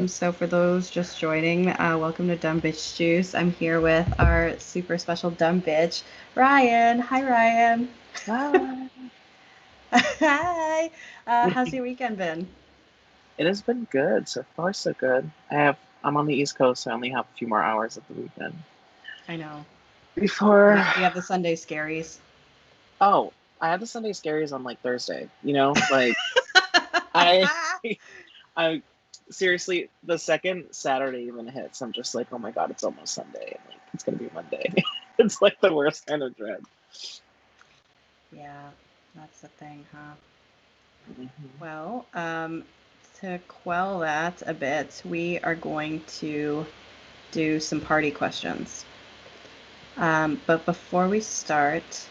So for those just joining, welcome to Dumb Bitch Juice. I'm here with our super special dumb bitch, Ryan. Hi, Ryan. Ah, Hi. How's it your weekend been? has been good so far, so good. I'm on the East Coast, so I only have a few more hours of the weekend I know. before. We have the Sunday scaries. Oh, I had the Sunday scaries on like Thursday. Like I, I seriously, the second Saturday even hits, I'm just like, oh my god, it's almost Sunday, and like it's gonna be Monday. It's like the worst kind of dread. Yeah, that's the thing, huh? Hmm. Well, to quell that a bit, we are going to do some party questions. But before we start,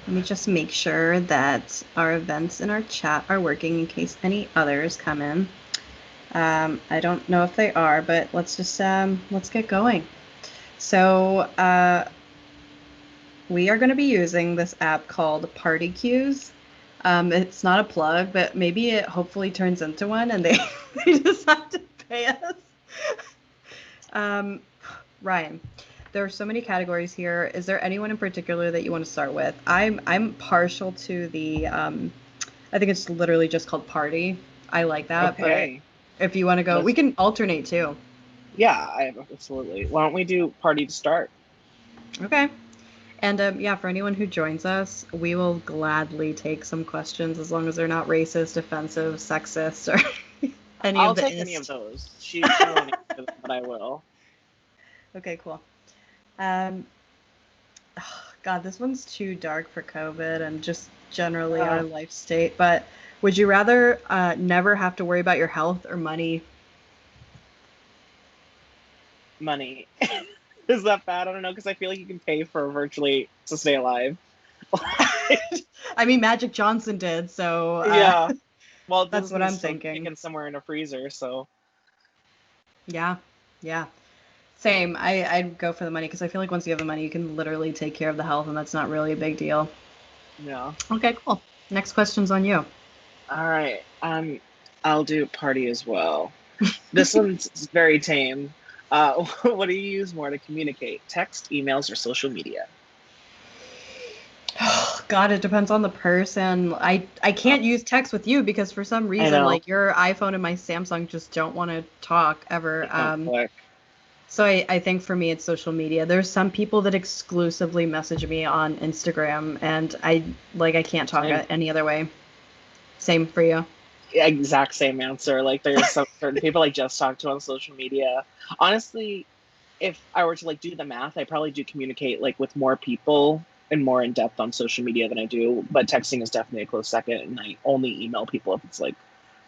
let me just make sure that our events in our chat are working in case any others come in. I don't know if they are, but let's get going. So we are going to be using this app called Party Cues. It's not a plug, but maybe it hopefully turns into one, and they they just have to pay us. Um, Ryan, there are so many categories here. Is there anyone in particular that you want to start with? I'm partial to the I think it's literally just called party. I like that, but Okay, if you want to go, we let's. can alternate too. Yeah, I absolutely. Why don't we do party to start? Okay. And yeah, for anyone who joins us, we will gladly take some questions as long as they're not racist, offensive, sexist, or any of I'll the take any of ist. those. She won't answer them, but I will. Okay, cool. Um, God, this one's too dark for COVID and just generally our Uh, life state. But would you rather never have to worry about your health or money? Money. Is that bad? I don't know, because I feel like you can pay for virtually to stay alive. I mean, Magic Johnson did, so Yeah. Well, that's what Disney's I'm still thinking. kicking somewhere in a freezer, so Yeah, yeah. Same. I'd go for the money because I feel like once you have the money, you can literally take care of the health, and that's not really a big deal. yeah. Okay, cool. Next question's on you. All right. I'll do party as well. This one's very tame. What do you use more to communicate? Text, emails, or social media? God, it depends on the person. I Uh, can't use text with you because for some I reason, know like your iPhone and my Samsung just don't want to talk ever. they don't click. So I think for me, it's social media. There's some people that exclusively message me on Instagram, and I can't talk Same. any other way. Same for you. Exact same answer. Like there's some certain people I just talk to on social media. Honestly, if I were to like do the math, I probably do communicate like with more people and more in depth on social media than I do. But texting is definitely a close second, and I only email people if it's like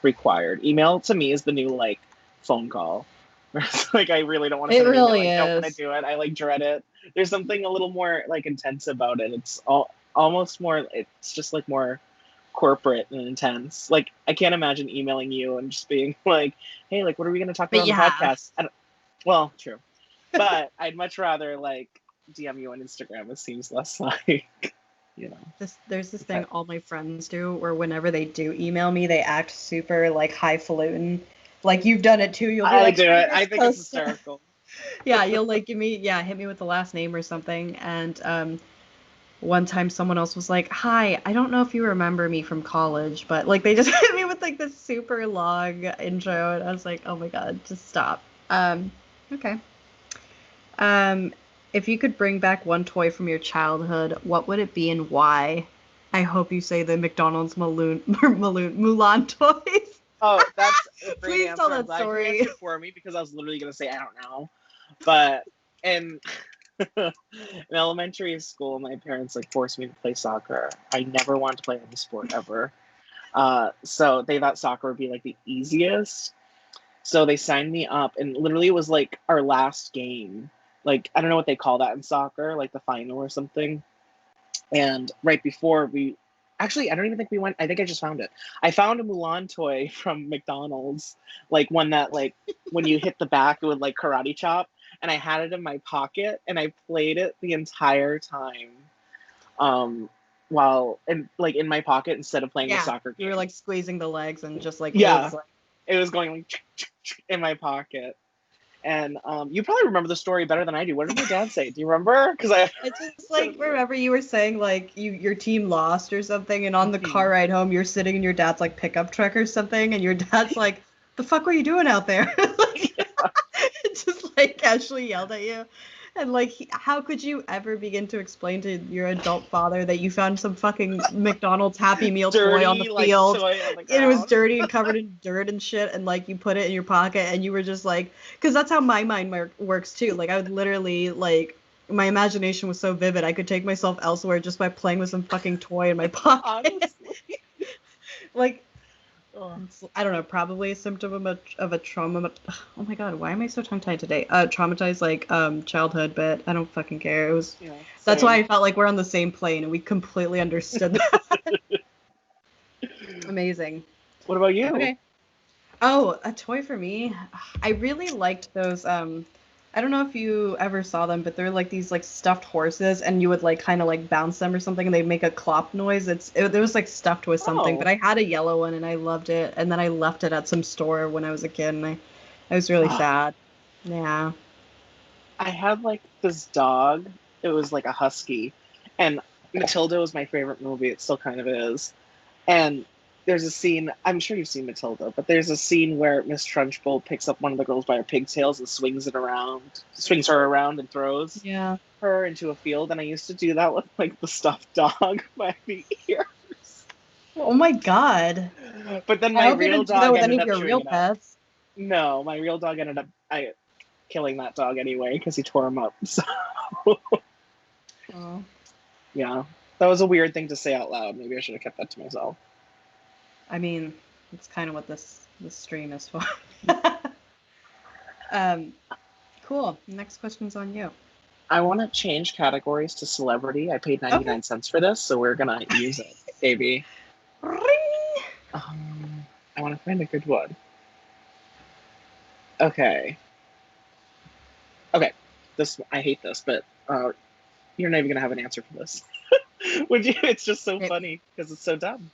required. Email to me is the new like phone call. Like I really don't want to It send an email. really I don't want to is. do it. I like dread it. There's something a little more like intense about it. It's almost more. It's just like more corporate and intense. Like I can't imagine emailing you and just being like, "Hey, like, what are we going to talk But about on you the have. podcast?" Well, true, but I'd much rather like DM you on Instagram. It seems less like you know. There's this thing Okay. all my friends do where whenever they do email me, they act super like highfalutin. Like you've done it too. You'll be I like, do "Hi, it. Miss I think it's Costa." hysterical. Yeah, you'll like hit me with the last name or something. And one time someone else was like, "Hi, I don't know if you remember me from college, but like they just hit me with like this super long intro, and I was like, oh my God, just stop." Okay. Um, if you could bring back one toy from your childhood, what would it be and why? I hope you say the McDonald's Mulan toys. Oh, that's a great Please tell answer. I'm that glad you story. answered for me because I was literally going to say I don't know. But in in elementary school, my parents like forced me to play soccer. I never wanted to play any sport ever. So they thought soccer would be like the easiest. So they signed me up, and literally it was like our last game. Like I don't know what they call that in soccer, like the final or something. And right before we, actually, I don't even think we went. I think I just found it. I found a Mulan toy from McDonald's, like one that like when you hit the back, it would like karate chop. And I had it in my pocket, and I played it the entire time. Um, while and like in my pocket instead of playing the Yeah, soccer you were game. like squeezing the legs and just like it Yeah, was like it was going like in my pocket. And you probably remember the story better than I do. What did my dad say? Do you remember? Because I just like remember you were saying like your team lost or something, and on the car ride home you're sitting in your dad's like pickup truck or something, and your dad's like, "The fuck were you doing out there?" Like, just like casually yelled at you. And like, how could you ever begin to explain to your adult father that you found some fucking McDonald's Happy Meal toy on the field? Toy on the It was dirty and covered in dirt and shit, and like you put it in your pocket, and you were just like, because that's how my mind works too. Like I would literally like, my imagination was so vivid, I could take myself elsewhere just by playing with some fucking toy in my pocket. Honestly. Like, I don't know, probably a symptom of a trauma. Oh my god, why am I so tongue-tied today? Traumatized like childhood, but I don't fucking care. It was that's why I felt like we're on the same plane and we completely understood that. Amazing. What about you? Okay. Oh, a toy for me. I really liked those I don't know if you ever saw them, but they're like these like stuffed horses, and you would like kind of like bounce them or something, and they make a clop noise. It was like stuffed with something, but I had a yellow one and I loved it. And then I left it at some store when I was a kid, and I was really sad. Yeah. I had like this dog. It was like a husky, and Matilda was my favorite movie. It still kind of is. And there's a scene, I'm sure you've seen Matilda, but there's a scene where Miss Trunchbull picks up one of the girls by her pigtails and swings her around and throws her into a field. And I used to do that with like the stuffed dog by the ears. Oh my god. But then my real dog ended up your real pets. No, my real dog ended up killing that dog anyway because he tore him up. So yeah, that was a weird thing to say out loud. Maybe I should have kept that to myself. I mean, it's kind of what this stream is for. Cool. Next question's on you. I want to change categories to celebrity. I paid 99 cents for this, so we're gonna use it, baby. Ring! I want to find a good one. Okay. This, I hate this, but you're not even gonna have an answer for this. Would you? It's just so funny because it's so dumb.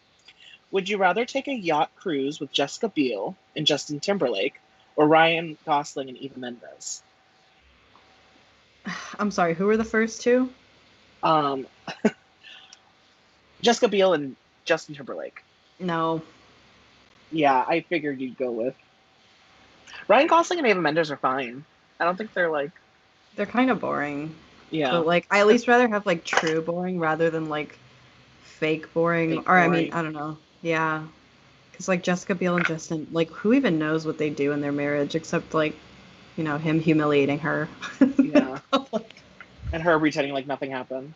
Would you rather take a yacht cruise with Jessica Biel and Justin Timberlake, or Ryan Gosling and Eva Mendes? I'm sorry, who were the first two? Jessica Biel and Justin Timberlake. No. Yeah, I figured you'd go with. Ryan Gosling and Eva Mendes are fine. I don't think they're like. They're kind of boring. Yeah. But like, I at least rather have like true boring rather than like fake boring. I mean, I don't know. Yeah. Because like Jessica Biel and Justin, like who even knows what they do in their marriage except like, you know, him humiliating her. Yeah. And her pretending like nothing happened.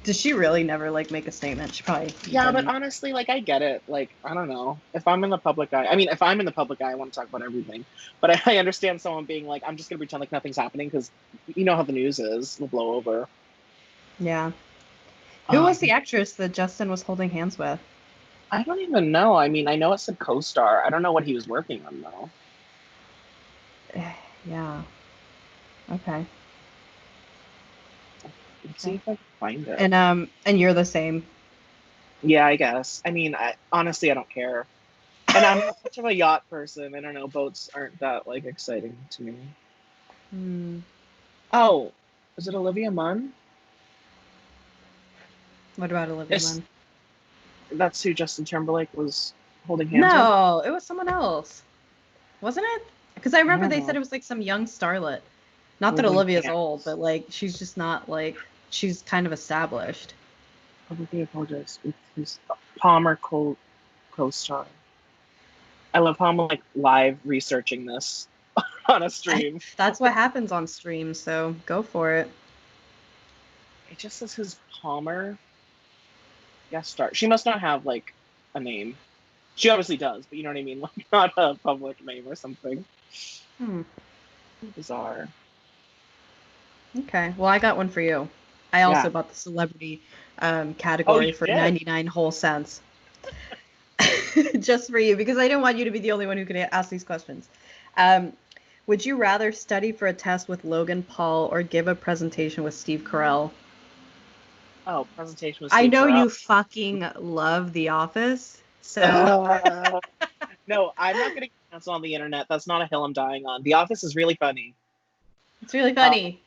Does she really never like make a statement? She probably. Yeah, but honestly, like I get it. Like I don't know. If I'm in the public eye, I want to talk about everything. But I understand someone being like, I'm just gonna pretend like nothing's happening because you know how the news is. It'll blow over. Yeah. Who was the actress that Justin was holding hands with? I don't even know. I mean, I know it said co-star. I don't know what he was working on though. Yeah. Okay. Let's see if I can find it. And you're the same. Yeah, I guess. I mean, honestly, I don't care. And I'm not much of a yacht person. I don't know. Boats aren't that like exciting to me. Oh, is it Olivia Munn? What about Olivia Munn? That's who Justin Timberlake was holding hands with? No, it was someone else. Wasn't it? Because I remember they said it was like some young starlet. Not that Olivia's old, but like she's just not like, she's kind of established. I apologize. It's Palmer co-star. I love how I'm like live researching this on a stream. That's what happens on stream, so go for it. It just says his Palmer guest star. She must not have like a name. She obviously does, but you know what I mean? Like not a public name or something. Bizarre. Okay, well I got one for you. I also bought the celebrity category for 99 whole cents. Just for you, because I didn't want you to be the only one who could ask these questions. Would you rather study for a test with Logan Paul or give a presentation with Steve Carell? Oh, presentation with Steve I know Carell. You fucking love The Office, so... No, I'm not going to That's on the internet. That's not a hill I'm dying on. The Office is really funny. It's really funny.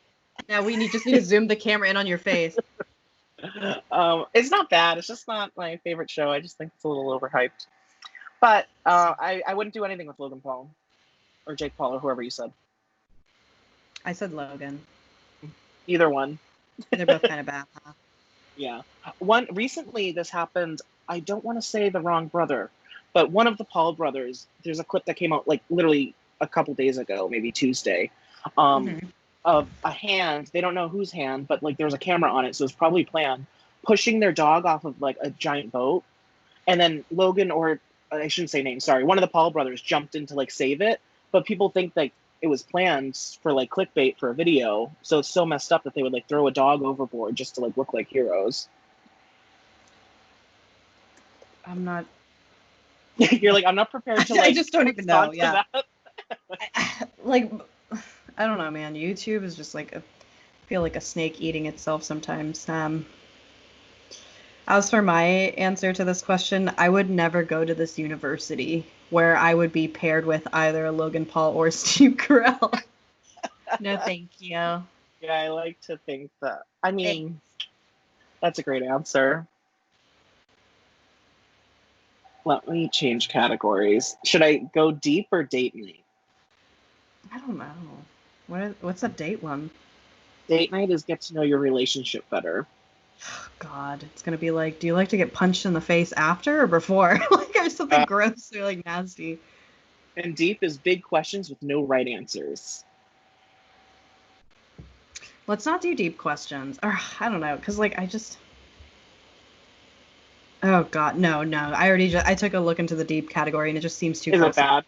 Now just need to zoom the camera in on your face. It's not bad. It's just not my favorite show. I just think it's a little overhyped. But I wouldn't do anything with Logan Paul or Jake Paul or whoever you said. I said Logan. Either one. They're both kind of bad, huh? Yeah. Recently this happened. I don't want to say the wrong brother, but one of the Paul brothers. There's a clip that came out like literally a couple days ago, maybe Tuesday, of a hand. They don't know whose hand, but like there's a camera on it, so it's probably planned. Pushing their dog off of like a giant boat, and then Logan, or I shouldn't say names. Sorry, one of the Paul brothers jumped in to like save it, but people think like it was planned for like clickbait for a video. So it's so messed up that they would like throw a dog overboard just to like look like heroes. I'm not. You're like, I'm not prepared to like. I just don't even know. Yeah. Like, I don't know, man. YouTube is just like I feel like a snake eating itself sometimes. As for my answer to this question, I would never go to this university where I would be paired with either Logan Paul or Steve Carell. No, thank you. Yeah, I like to think that. I mean, that's a great answer. Let me change categories. Should I go deep or date night? I don't know. What's a date one? Date night is get to know your relationship better. Oh, God, it's gonna be like, do you like to get punched in the face after or before? Like, there's something gross or like nasty. And deep is big questions with no right answers. Let's not do deep questions. Or I don't know, because like I just. Oh God, no. I took a look into the deep category and it just seems too. Is it bad?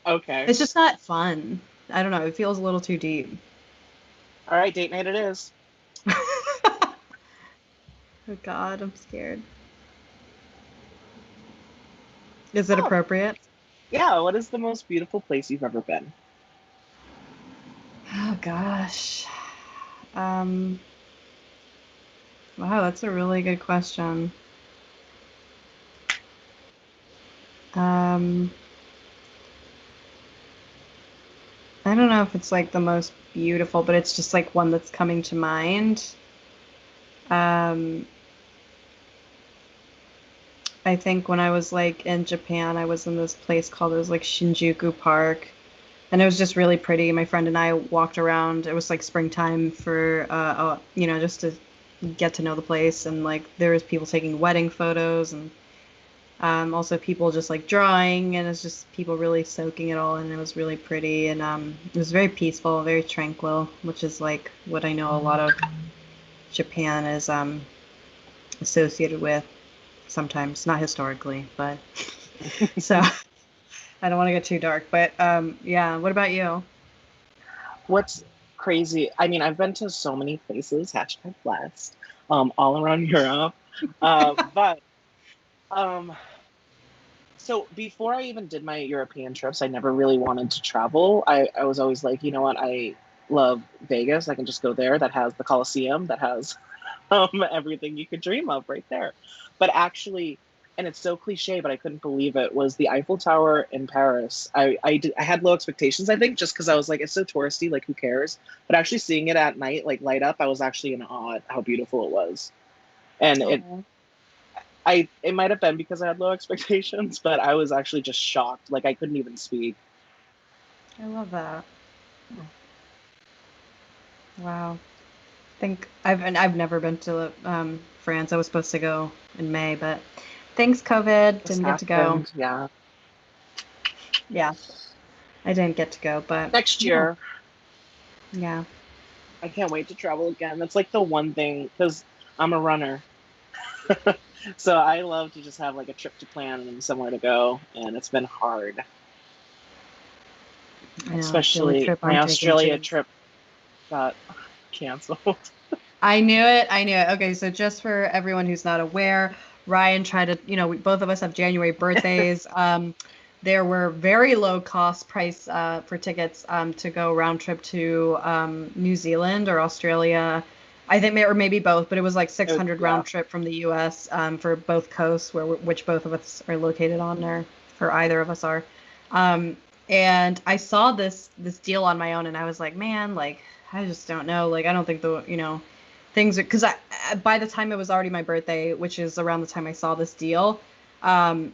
Okay. It's just not fun. I don't know. It feels a little too deep. All right, date night it is. Oh God, I'm scared. Is it appropriate? Yeah. What is the most beautiful place you've ever been? Oh gosh. Wow, that's a really good question. I don't know if it's like the most beautiful, but it's just like one that's coming to mind. I think when I was like in Japan, I was in this place called, it was like Shinjuku Park, and it was just really pretty. My friend and I walked around. It was like springtime for, just to get to know the place, and like there was people taking wedding photos, and also people just like drawing, and it's just people really soaking it all in. It was really pretty, and it was very peaceful, very tranquil, which is like what I know a lot of Japan is associated with. Sometimes, not historically, but so I don't want to get too dark, but yeah. What about you? What's crazy? I mean, I've been to so many places, #blessed, all around Europe. But so before I even did my European trips, I never really wanted to travel. I was always like, you know what? I love Vegas. I can just go there. That has the Coliseum. That has everything you could dream of right there. But actually, and it's so cliche, but I couldn't believe it, was the Eiffel Tower in Paris. I had low expectations, I think, just because I was like, it's so touristy, like who cares? But actually seeing it at night, like light up, I was actually in awe at how beautiful it was. And it might have been because I had low expectations, but I was actually just shocked. Like I couldn't even speak. I love that. Wow. I think I've never been to France. I was supposed to go in May, but thanks COVID, didn't get to go. Yeah. Yeah. I didn't get to go, but next year. Yeah. I can't wait to travel again. That's like the one thing, because I'm a runner. So I love to just have like a trip to plan and somewhere to go, and it's been hard. I know, especially my Australia trip got canceled. I knew it. Okay, so just for everyone who's not aware, Ryan tried to, both of us have January birthdays. There were very low cost price for tickets to go round trip to New Zealand or Australia. I think, or maybe both, but it was like 600 round trip from the U.S. For both coasts, which both of us are located on, or either of us are. And I saw this deal on my own, and I was like, man, like I just don't know. Like I don't think things are, because by the time it was already my birthday, which is around the time I saw this deal, um,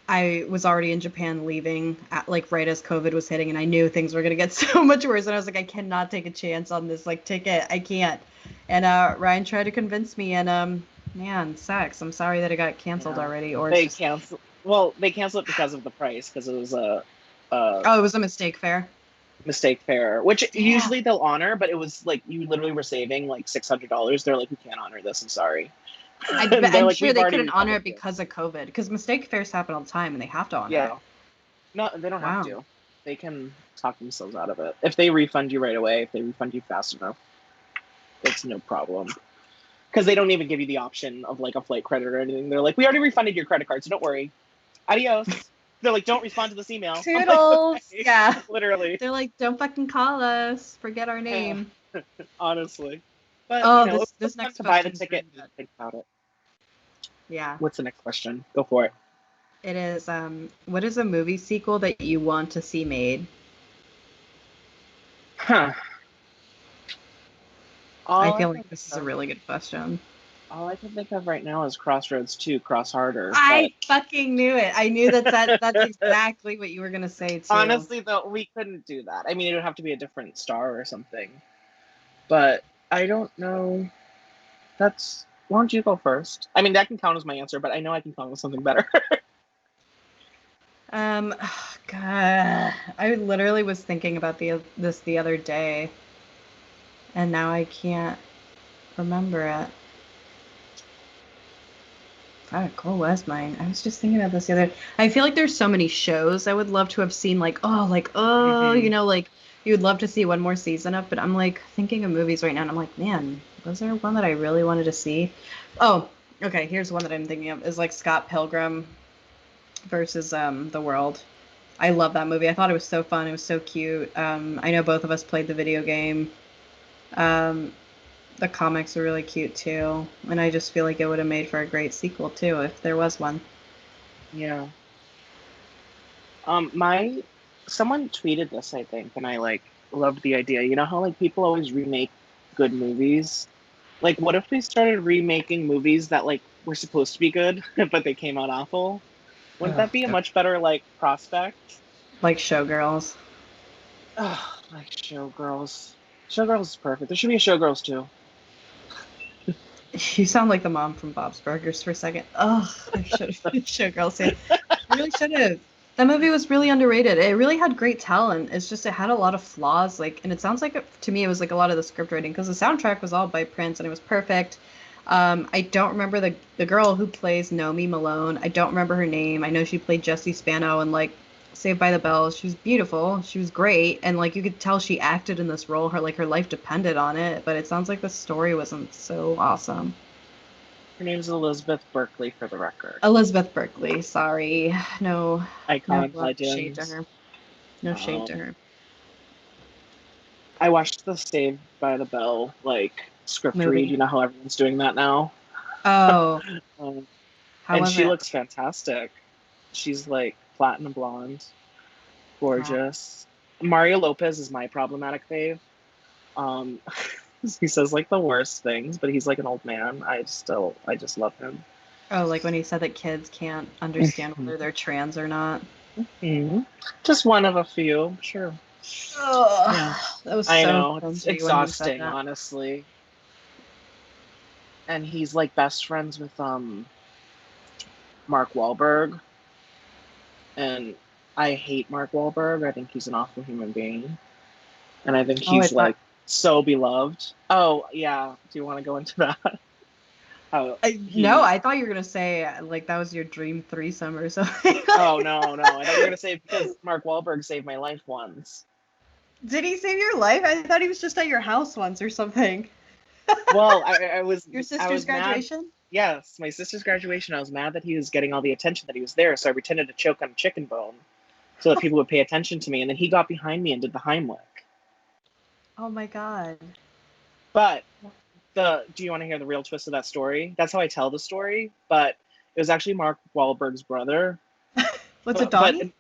I was already in Japan leaving like right as COVID was hitting, and I knew things were gonna get so much worse. And I was like, I cannot take a chance on this like ticket. I can't. And Ryan tried to convince me, and man, sucks. I'm sorry that it got canceled Yeah. already, or it's They just cancel. Well, they canceled it because of the price, because it was a oh, it was a mistake fare. mistake fare, which Damn. usually they'll honor, but it was like you literally were saving like $600. They're like, we can't honor this. I'm sorry. And they're I'm like, sure we've they already couldn't honor refunded it you. because of COVID. Because mistake fares happen all the time, and they have to honor it. Yeah. No, they don't have Wow. to. They can talk themselves out of it. If they refund you right away, if they refund you fast enough, it's no problem. Because they don't even give you the option of like a flight credit or anything. They're like, we already refunded your credit card, so don't worry. Adios. They're like, don't respond to this email. I'm like, Toodles. okay, Yeah. literally. They're like, don't fucking call us. Forget our Yeah, name. honestly. But Oh, it was this fun next to buy the question's ticket really and good. think about it. Yeah. What's the next question? Go for it. It is. What is a movie sequel that you want to see made? Huh. I All I feel can like think this is a of, really good question. all I can think of right now is Crossroads 2, Cross Harder. But I fucking knew it. I knew that's exactly what you were gonna say too. honestly, though, we couldn't do that. I mean, it would have to be a different star or something. But I don't know. That's. Why don't you go first? I mean, that can count as my answer, but I know I can come up with something better. God, I literally was thinking about this the other day, and now I can't remember it. Fuck, what was mine? I was just thinking about this the other. I feel like there's so many shows I would love to have seen. Hmm. Like you would love to see one more season of. But I'm like thinking of movies right now, and I'm like, man, was there one that I really wanted to see? Oh, okay. Here's one that I'm thinking of. Is like Scott Pilgrim versus The World. I love that movie. I thought it was so fun. It was so cute. I know both of us played the video game. Um, the comics are really cute too, and I just feel like it would have made for a great sequel too if there was one. Yeah. My someone tweeted this, I think, and I like loved the idea. You know how like people always remake good movies? Like, what if we started remaking movies that like were supposed to be good, but they came out awful? Wouldn't Oh, that be a God. much better like prospect? Like Showgirls. Oh, like Showgirls. Showgirls is perfect. There should be a Showgirls too. You sound like the mom from Bob's Burgers for a second. Oh, I should have Showgirls. Yeah, I really should have. That movie was really underrated. It really had great talent. It's just it had a lot of flaws. Like, and it sounds like to me it was like a lot of the script writing because the soundtrack was all by Prince and it was perfect. I don't remember the girl who plays Nomi Malone. I don't remember her name. I know she played Jessie Spano and like Saved by the Bell. She was beautiful. She was great, and like you could tell she acted in this role. Her life depended on it. But it sounds like the story wasn't so awesome. Her name's Elizabeth Berkley, for the record. Elizabeth Berkley. Sorry. No, no Icon, shade to legend. her. No shade to Um, her. I watched the Saved by the Bell like script read. Movie. You know how everyone's doing that now. Oh, Um, how and was she it? looks fantastic. She's like platinum blonde, Wow. gorgeous. Mario Lopez is my problematic fave. Um, he says like the worst things, but he's like an old man. I just love him. Oh, like when he said that kids can't understand whether they're trans or not. Mhm. Just one of a few, sure. Yeah, Oh, that was I so know it's cringy when he said exhausting, that. honestly. And he's like best friends with Mark Wahlberg, and I hate Mark Wahlberg. I think he's an awful human being, and I think Oh, I he's thought like so beloved. Oh yeah, do you want to go into that? How no, he? I thought you were gonna say like that was your dream threesome or something. Oh no, no, I thought you were gonna say because Mark Wahlberg saved my life once. Did he save your life? I thought he was just at your house once or something. Well, I was Your I sister's was mad. graduation? Yes, my sister's graduation. I was mad that he was getting all the attention that he was there, so I pretended to choke on a chicken bone so that people would pay attention to me. And then he got behind me and did the Heimlich. Oh my God. But do you want to hear the real twist of that story? That's how I tell the story. But it was actually Mark Wahlberg's brother. Was it But Donnie?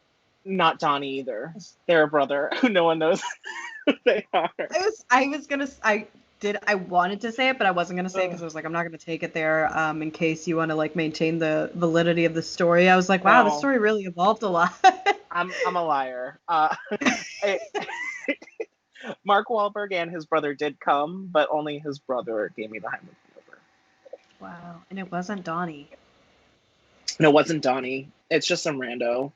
Not Donnie either. They're a brother who no one knows who they are. I wanted to say it, but I wasn't gonna say it because Ugh. I was like, I'm not gonna take it there, in case you want to like maintain the validity of the story. I was like, wow, this No, story really evolved a lot. I'm a liar. I, Mark Wahlberg and his brother did come, but only his brother gave me the Heimlich maneuver. Wow, and it wasn't Donnie. And it wasn't Donnie. It's just some rando.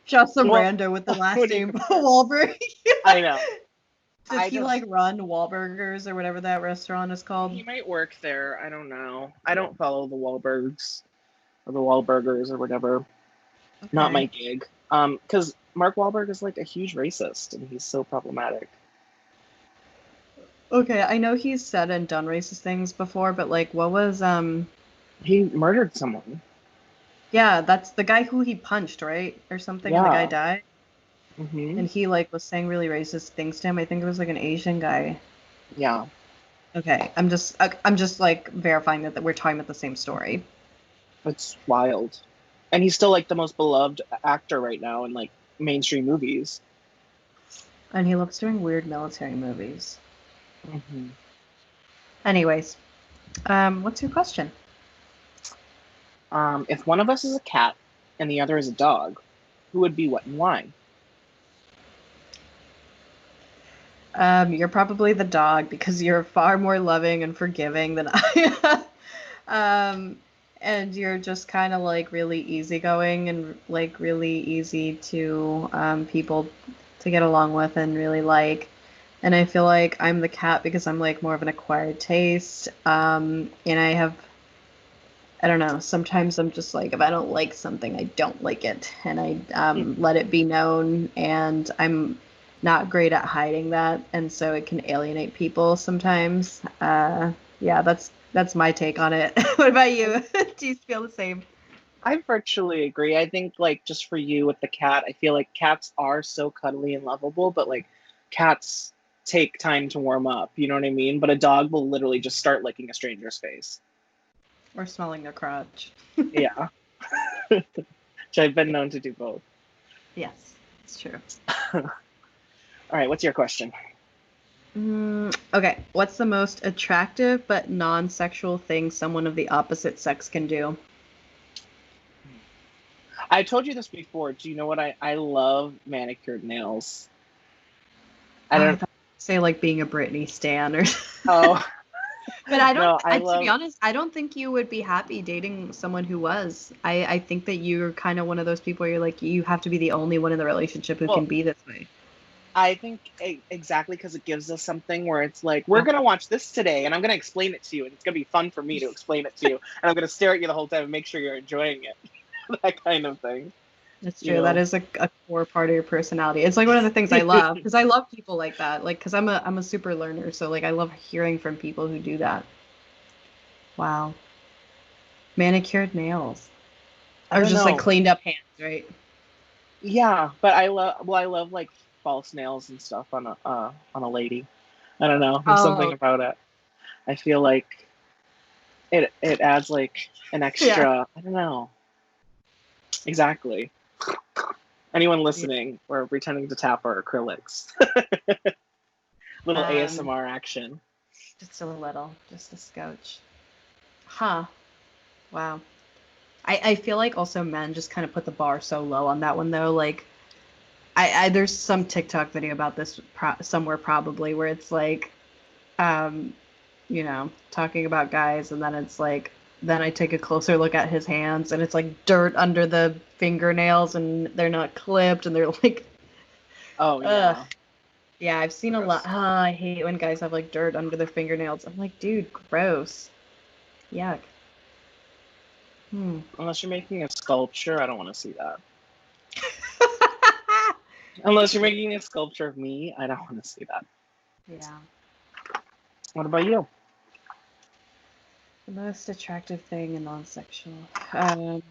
Just some Well, rando with the last what do you name compare? Wahlberg. I know. Does I he just like run Wahlburgers or whatever that restaurant is called? he might work there. I don't know. I don't follow the Wahlbergs or the Wahlburgers or whatever. Not my Okay. gig. Because Mark Wahlberg is like a huge racist and he's so problematic. Okay, I know he's said and done racist things before, but like, what was He murdered someone. Yeah, that's the guy who he punched, right? Or something, and the guy Yeah. died. Hmm. And he like was saying really racist things to him. I think it was like an Asian guy. Yeah. Okay, I'm just like verifying that we're talking about the same story. It's wild. And he's still like the most beloved actor right now in like mainstream movies. And he loves doing weird military movies. Hmm. Anyways, what's your question? If one of us is a cat and the other is a dog, who would be what and why? You're probably the dog because you're far more loving and forgiving than I am. And you're just kind of like really easygoing and like really easy to people to get along with and really like. And I feel like I'm the cat because I'm like more of an acquired taste. And I don't know, sometimes I'm just like, if I don't like something, I don't like it. And I let it be known. And I'm not great at hiding that. And so it can alienate people sometimes. Yeah, that's my take on it. What about you? Do you feel the same? I virtually agree. I think like just for you with the cat, I feel like cats are so cuddly and lovable, but like cats take time to warm up, you know what I mean? But a dog will literally just start licking a stranger's face. Or smelling their crotch. Yeah. Which I've been known to do both. Yes, it's true. All right, what's your question? Okay, what's the most attractive but non-sexual thing someone of the opposite sex can do? I told you this before. Do you know what I love manicured nails. I Oh, I don't thought you'd say like being a Britney stan or oh but I don't no, I to be love honest, I don't think you would be happy dating someone who was. I think that you're kind of one of those people where you're like you have to be the only one in the relationship who can well, be this way. I think exactly because it gives us something where it's like, we're going to watch this today and I'm going to explain it to you and it's going to be fun for me to explain it to you and I'm going to stare at you the whole time and make sure you're enjoying it. That kind of thing, That's you true. That know. is a core part of your personality. It's like one of the things I love because I love people like that. Like because I'm a super learner, so like I love hearing from people who do that. Wow. Manicured nails. I Or don't just like know. cleaned up hands, right? Yeah, but I love like false nails and stuff on a lady. I don't know. There's something Oh, about it. I feel like it adds like an yeah. extra, I don't know. Exactly. Anyone Yeah. listening, we're pretending to tap our acrylics. Little Um, ASMR action. just a little, just a scotch. Huh. Wow. I feel like also men just kind of put the bar so low on that one though. Like I there's some TikTok video about this somewhere probably where it's like um talking about guys and then it's like then I take a closer look at his hands and it's like dirt under the fingernails and they're not clipped and they're like Oh ugh. yeah. Yeah, I've seen a lot. Gross. Oh, I hate when guys have like dirt under their fingernails. I'm like, dude, gross. Yuck. Hmm. Unless you're making a sculpture, I don't want to see that. Unless you're making a sculpture of me, I don't want to see that. Yeah. What about you? The most attractive thing in non-sexual. Um,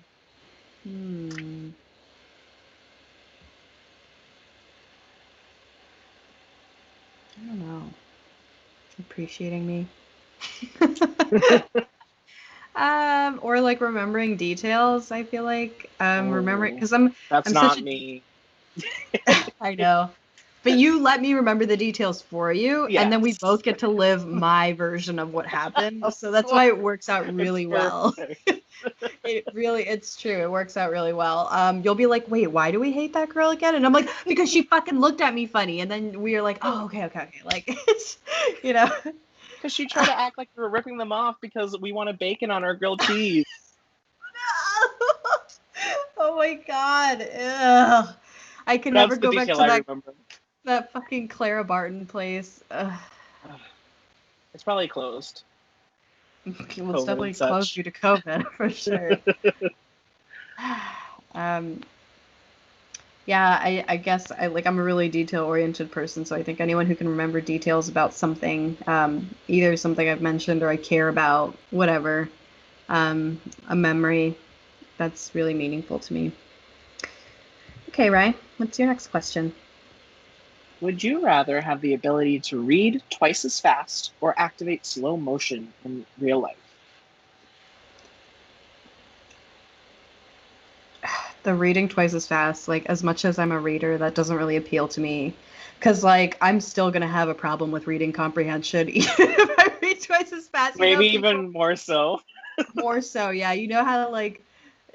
hmm. I don't know. Appreciating me. Or like remembering details. I feel like remembering Oh, because I'm that's I'm such not a me. I know. But you let me remember the details for you, and then we both Yes. get to live my version of what happened. Of So that's course. why it works out It's really well. perfect. It's true. It works out really well. You'll be like, wait, why do we hate that girl again? And I'm like, because she fucking looked at me funny. And then we are like, oh, okay. Like, it's, you know. Because she tried to act like we were ripping them off because we wanted bacon on our grilled cheese. Oh my God. Ugh. I can never That's the go back detail to I that remember. that fucking Clara Barton place. Ugh. It's probably closed. Well, it's COVID definitely and closed such. due to COVID for sure. Um, yeah, I guess I'm a really detail oriented person, so I think anyone who can remember details about something, either something I've mentioned or I care about, whatever, a memory, that's really meaningful to me. Okay, Ryan, what's your next question? Would you rather have the ability to read twice as fast or activate slow motion in real life? The reading twice as fast, like as much as I'm a reader, that doesn't really appeal to me. Cause like I'm still gonna have a problem with reading comprehension even if I read twice as fast. You know, Maybe people even more so. more so, yeah. You know how like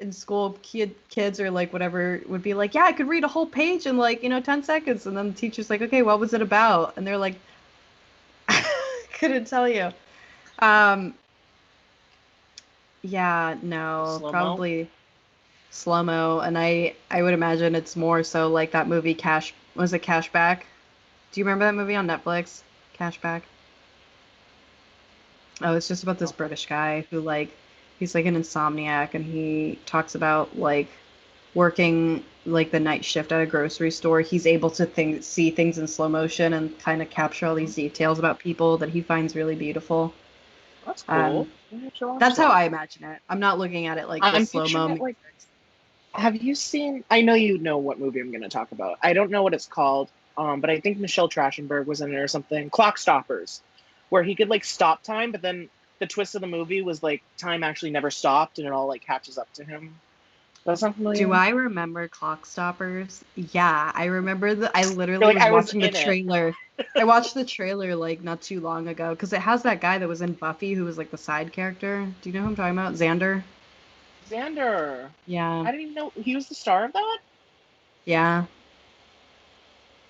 in school kids or like whatever would be like, yeah, I could read a whole page in like, 10 seconds, and then the teacher's like, okay, what was it about? And they're like, couldn't tell you. Um, yeah, no, Slow mo? probably slow-mo, and I would imagine it's more so like that movie Cash, was it Cashback? Do you remember that movie on Netflix? Cashback? Oh, it's just about this No. British guy who like he's like an insomniac, and he talks about like working like the night shift at a grocery store. He's able to see things in slow motion and kind of capture all these details about people that he finds really beautiful. That's Um, cool. Maybe I should watch that's how that. I imagine it. I'm not looking at it like the I'm slow-mo picturing it music. like, have you seen? I know you know what movie I'm going to talk about. I don't know what it's called, but I think Michelle Trachtenberg was in it or something. Clock Stoppers, where he could like stop time, but then the twist of the movie was like time actually never stopped and it all like catches up to him. Does that sound Do familiar? I remember Clock Stoppers? Yeah, I remember I You're literally like, was I was watching the in it. trailer. I watched the trailer like not too long ago because it has that guy that was in Buffy who was like the side character. Do you know who I'm talking about? Xander? Xander. Yeah. I didn't even know he was the star of that. Yeah.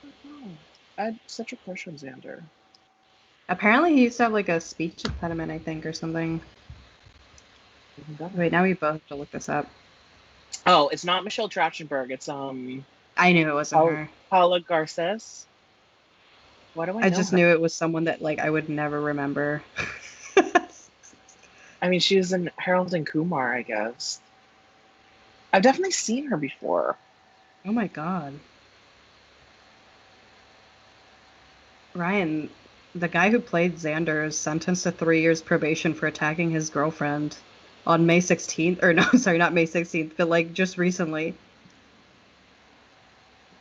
Oh, I had such a crush on Xander. Apparently he used to have like a speech impediment, I think, or something. Even better. Wait, now we both have to look this up. Oh, it's not Michelle Trachtenberg. It's I knew it wasn't her. Paula Garces. Why do I I know just her? knew it was someone that like I would never remember. I mean, she was in Harold and Kumar, I guess. I've definitely seen her before. Oh my God. Ryan, the guy who played Xander is sentenced to 3 years probation for attacking his girlfriend on May 16th. Or no, sorry, not May 16th, but like just recently.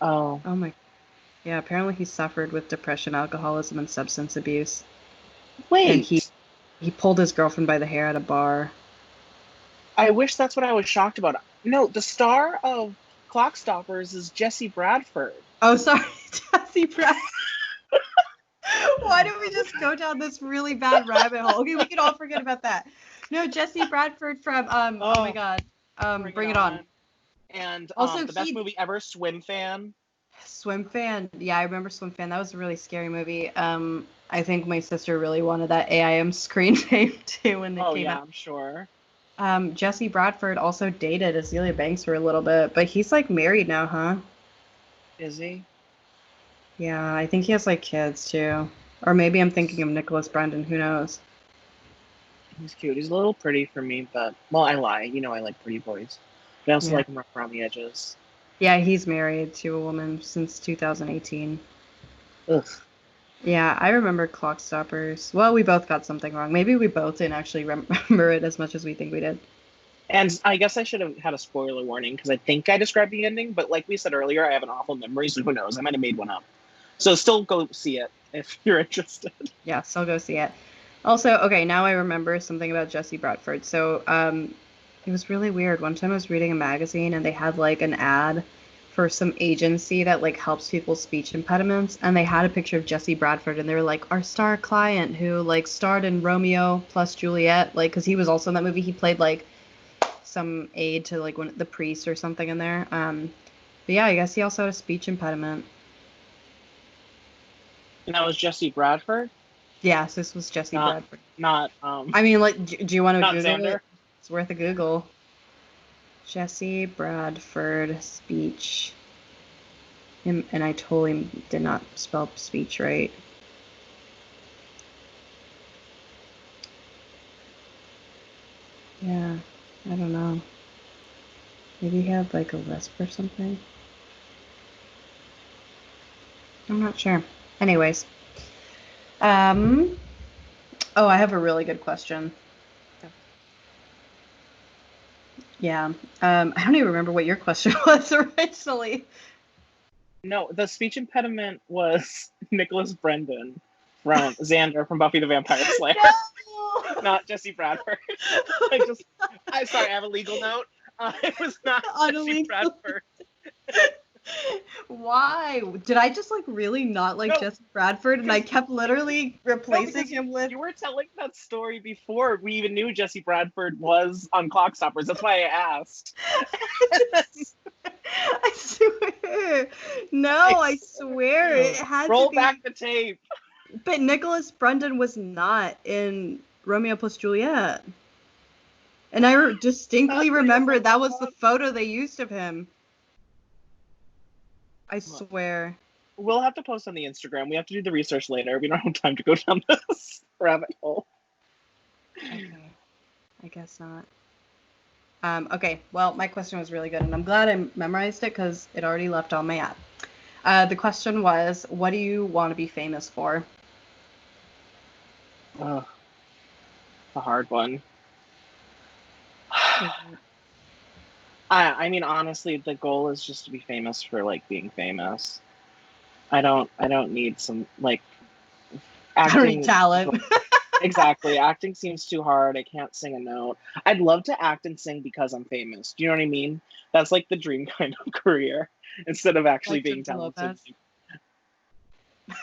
Oh, Oh my. Yeah, apparently he suffered with depression, alcoholism, and substance abuse. And he wait. he pulled his girlfriend by the hair at a bar. I wish that's what I was shocked about. No, the star of Clock Stoppers is Jesse Bradford. Oh, sorry, Jesse Brad. Why did we just go down this really bad rabbit hole? Okay, we can all forget about that. No, Jesse Bradford from oh my Oh, God, Bring It Bring It On. On. And Also, the best he movie ever, Swim Fan. Swim Fan. Yeah, I remember Swim Fan. That was a really scary movie. I think my sister really wanted that AIM screen name too when it Oh, came yeah, out. I'm sure. Jesse Bradford also dated Azealia Banks for a little bit, but he's like married now, huh? Is he? Yeah, I think he has like kids too. Or maybe I'm thinking of Nicholas Brendon, who knows? He's cute. He's a little pretty for me, but, well, I lie. You know I like pretty boys. But I also Yeah. like them rough around the edges. Yeah, he's married to a woman since 2018. Ugh. Yeah, I remember Clock Stoppers. Well, we both got something wrong. Maybe we both didn't actually remember it as much as we think we did. And I guess I should have had a spoiler warning because I think I described the ending, but like we said earlier, I have an awful memory, so who knows? I might have made one up. So still go see it if you're interested. Yeah, so go see it. Also, okay, now I remember something about Jesse Bradford. So, it was really weird. One time I was reading a magazine and they had like an ad for some agency that like helps people with speech impediments, and they had a picture of Jesse Bradford, and they were like our star client who like starred in Romeo plus Juliet, like because he was also in that movie. He played like some aide to like the priest or something in there. But yeah, I guess he also had a speech impediment. And that was Jesse Bradford, Yes, this was Jesse not Bradford. not I mean, like, do you want to not Google Xander. it? It's worth a Google. Jesse Bradford speech. And I totally did not spell speech right. Yeah, I don't know. Maybe he had like a lisp or something. I'm not sure. Anyways, um, oh, I have a really good question. Yeah. I don't even remember what your question was originally. No, the speech impediment was Nicholas Brendon from Xander from Buffy the Vampire Slayer, No! not Jesse Bradford. I'm sorry, I have a legal note. It was not Jesse Unillegal. Bradford. Why? Did I just like really not like No, Jesse Bradford and I because kept literally no, replacing because him with you were telling that story before we even knew Jesse Bradford was on Clockstoppers. That's why I asked. I swear. No, I swear it had to Roll be. back the tape. But Nicholas Brendon was not in Romeo plus Juliet. And I distinctly remember that was the photo they used of him. I swear. We'll have to post on the Instagram. We have to do the research later. We don't have time to go down this rabbit hole. Okay. I guess not. Okay, well, my question was really good, and I'm glad I memorized it because it already left on my app. The question was, what do you want to be famous for? Oh, a hard one. I mean, honestly, the goal is just to be famous for like being famous. I don't need some like I don't need acting. talent. Exactly, acting seems too hard. I can't sing a note. I'd love to act and sing because I'm famous. Do you know what I mean? That's like the dream kind of career instead of actually Like being Jennifer talented. Lopez.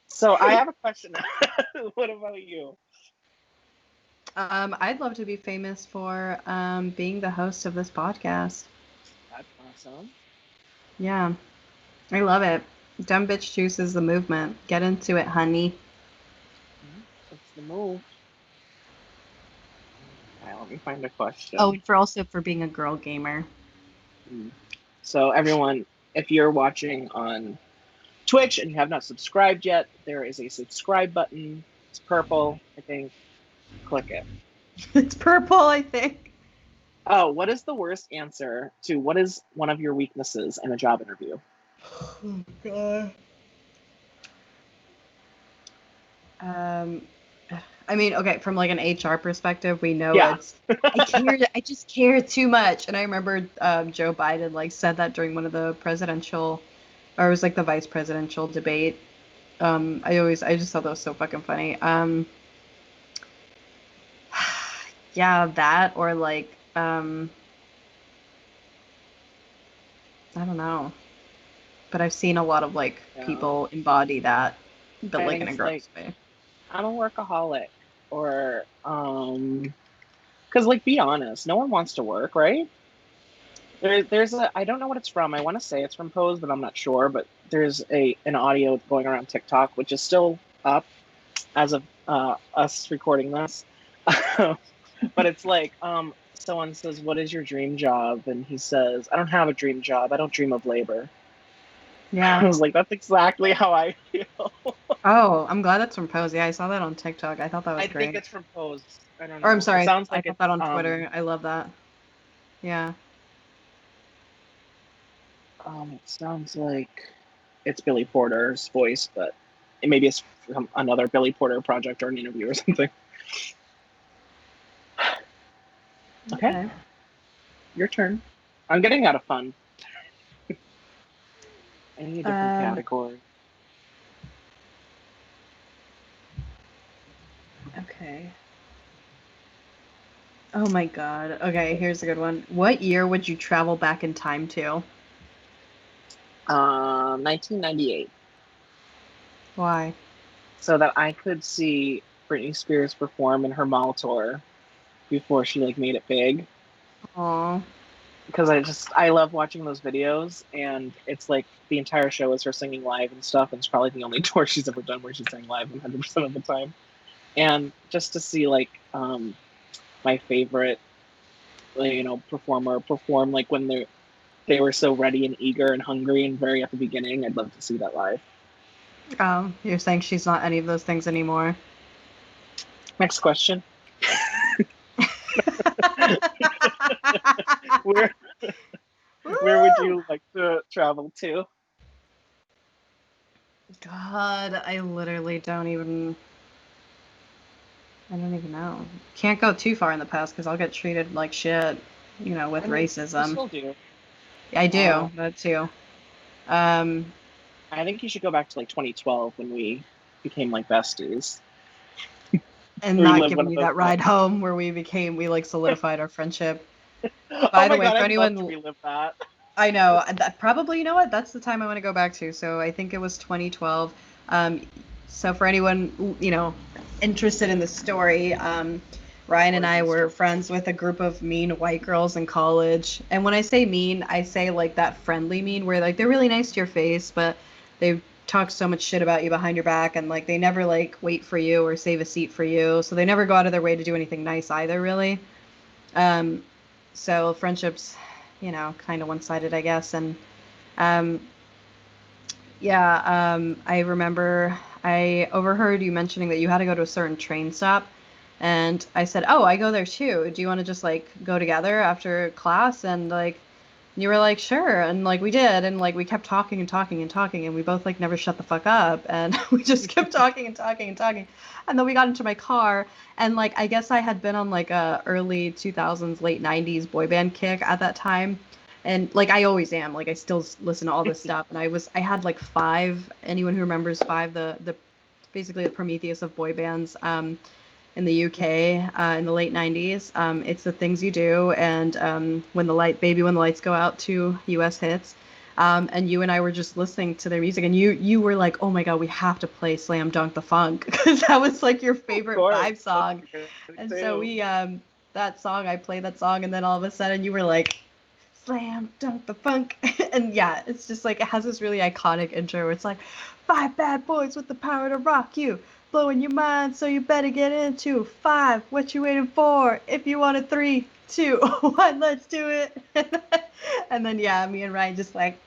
So I have a question. What about you? I'd love to be famous for being the host of this podcast. That's awesome. Yeah, I love it. Dumb bitch juice is the movement. Get into it, honey. That's the move. All right, let me find a question. Oh, and for being a girl gamer. So everyone, if you're watching on Twitch and you have not subscribed yet, there is a subscribe button. It's purple, I think. Click it. It's purple, I think. Oh, what is the worst answer to what is one of your weaknesses in a job interview? Oh, God. Um, I mean, okay, from like an HR perspective, we know Yeah. it's I just care too much. And I remember Joe Biden like said that during one of the presidential, or it was like the vice presidential debate. I just thought that was so fucking funny. Yeah, that or like I don't know. But I've seen a lot of like Yeah. people embody that, but I like think in a it's like gross way. I'm a workaholic or because like be honest, no one wants to work, right? There's a I don't know what it's from. I want to say it's from Pose, but I'm not sure. But there's an audio going around TikTok, which is still up as of us recording this. But it's like someone says, "What is your dream job?" And he says, "I don't have a dream job. I don't dream of labor." I Yeah. was like, "That's exactly how I feel." Oh, I'm glad that's from Pose. Yeah, I saw that on TikTok. I thought that was I think great. it's from Pose. I don't Or I'm know. It sorry, sounds I like thought it's that on Twitter. I love that. Yeah. it sounds like it's Billy Porter's voice, but maybe it's from another Billy Porter project or an interview or something. Okay, Okay. your turn. I'm getting out of fun. I need a different Um, category. Okay. Oh my God. Okay, here's a good one. What year would you travel back in time to? 1998, Why? so that I could see Britney Spears perform in her mall tour before she like made it big. Aw. Because I love watching those videos, and it's like the entire show is her singing live and stuff, and it's probably the only tour she's ever done where she's sang live 100% of the time. And just to see like my favorite, like, performer perform like when they were so ready and eager and hungry and very at the beginning, I'd love to see that live. Oh, you're saying she's not any of those things anymore. Next question. Where where would you like to travel to? God, I don't even know. Can't go too far in the past because I'll get treated like shit, with I mean, you racism. still do. I Uh, do, that too. Um, I think you should go back to like 2012 when we became like besties. and not Relive one giving of you those that ride nights. home where we like solidified our friendship. Oh By the my way, god, for I'd love to anyone, relive that. I know, probably, you know what? That's the time I want to go back to. So I think it was 2012. Um, so for anyone, interested in the story, Ryan and I Origin were story. friends with a group of mean white girls in college. And when I say mean, I say like that friendly mean where like they're really nice to your face, but they talk so much shit about you behind your back and like they never like wait for you or save a seat for you. So they never go out of their way to do anything nice either, really. Um, so friendships, kind of one-sided, I guess. And um, yeah, I remember I overheard you mentioning that you had to go to a certain train stop. And I said, "Oh, I go there too. Do you want to just like go together after class?" And like you were like, "Sure." And like we did, and like we kept talking and talking and talking, and we both like never shut the fuck up, and we just kept talking and talking and talking. And then we got into my car, and like I guess I had been on like a early 2000s, late 90s boy band kick at that time. And like I always am, like I still listen to all this stuff, and I had like Five. Anyone who remembers Five, the basically the Prometheus of boy bands. In the UK in the late 90s. It's the things you do, and when the lights go out, two US hits. And you and I were just listening to their music, and you were like, "Oh my God, we have to play Slam Dunk the Funk," because that was like your Of favorite course, Five that's song. good And so too. I played that song, and then all of a sudden you were like, "Slam Dunk the Funk," and yeah, it's just like it has this really iconic intro where it's like, "Five bad boys with the power to rock you. Blowing your mind, so you better get into five. What you waiting for? If you want a three, two, one, let's do it." And then yeah, me and Ryan just like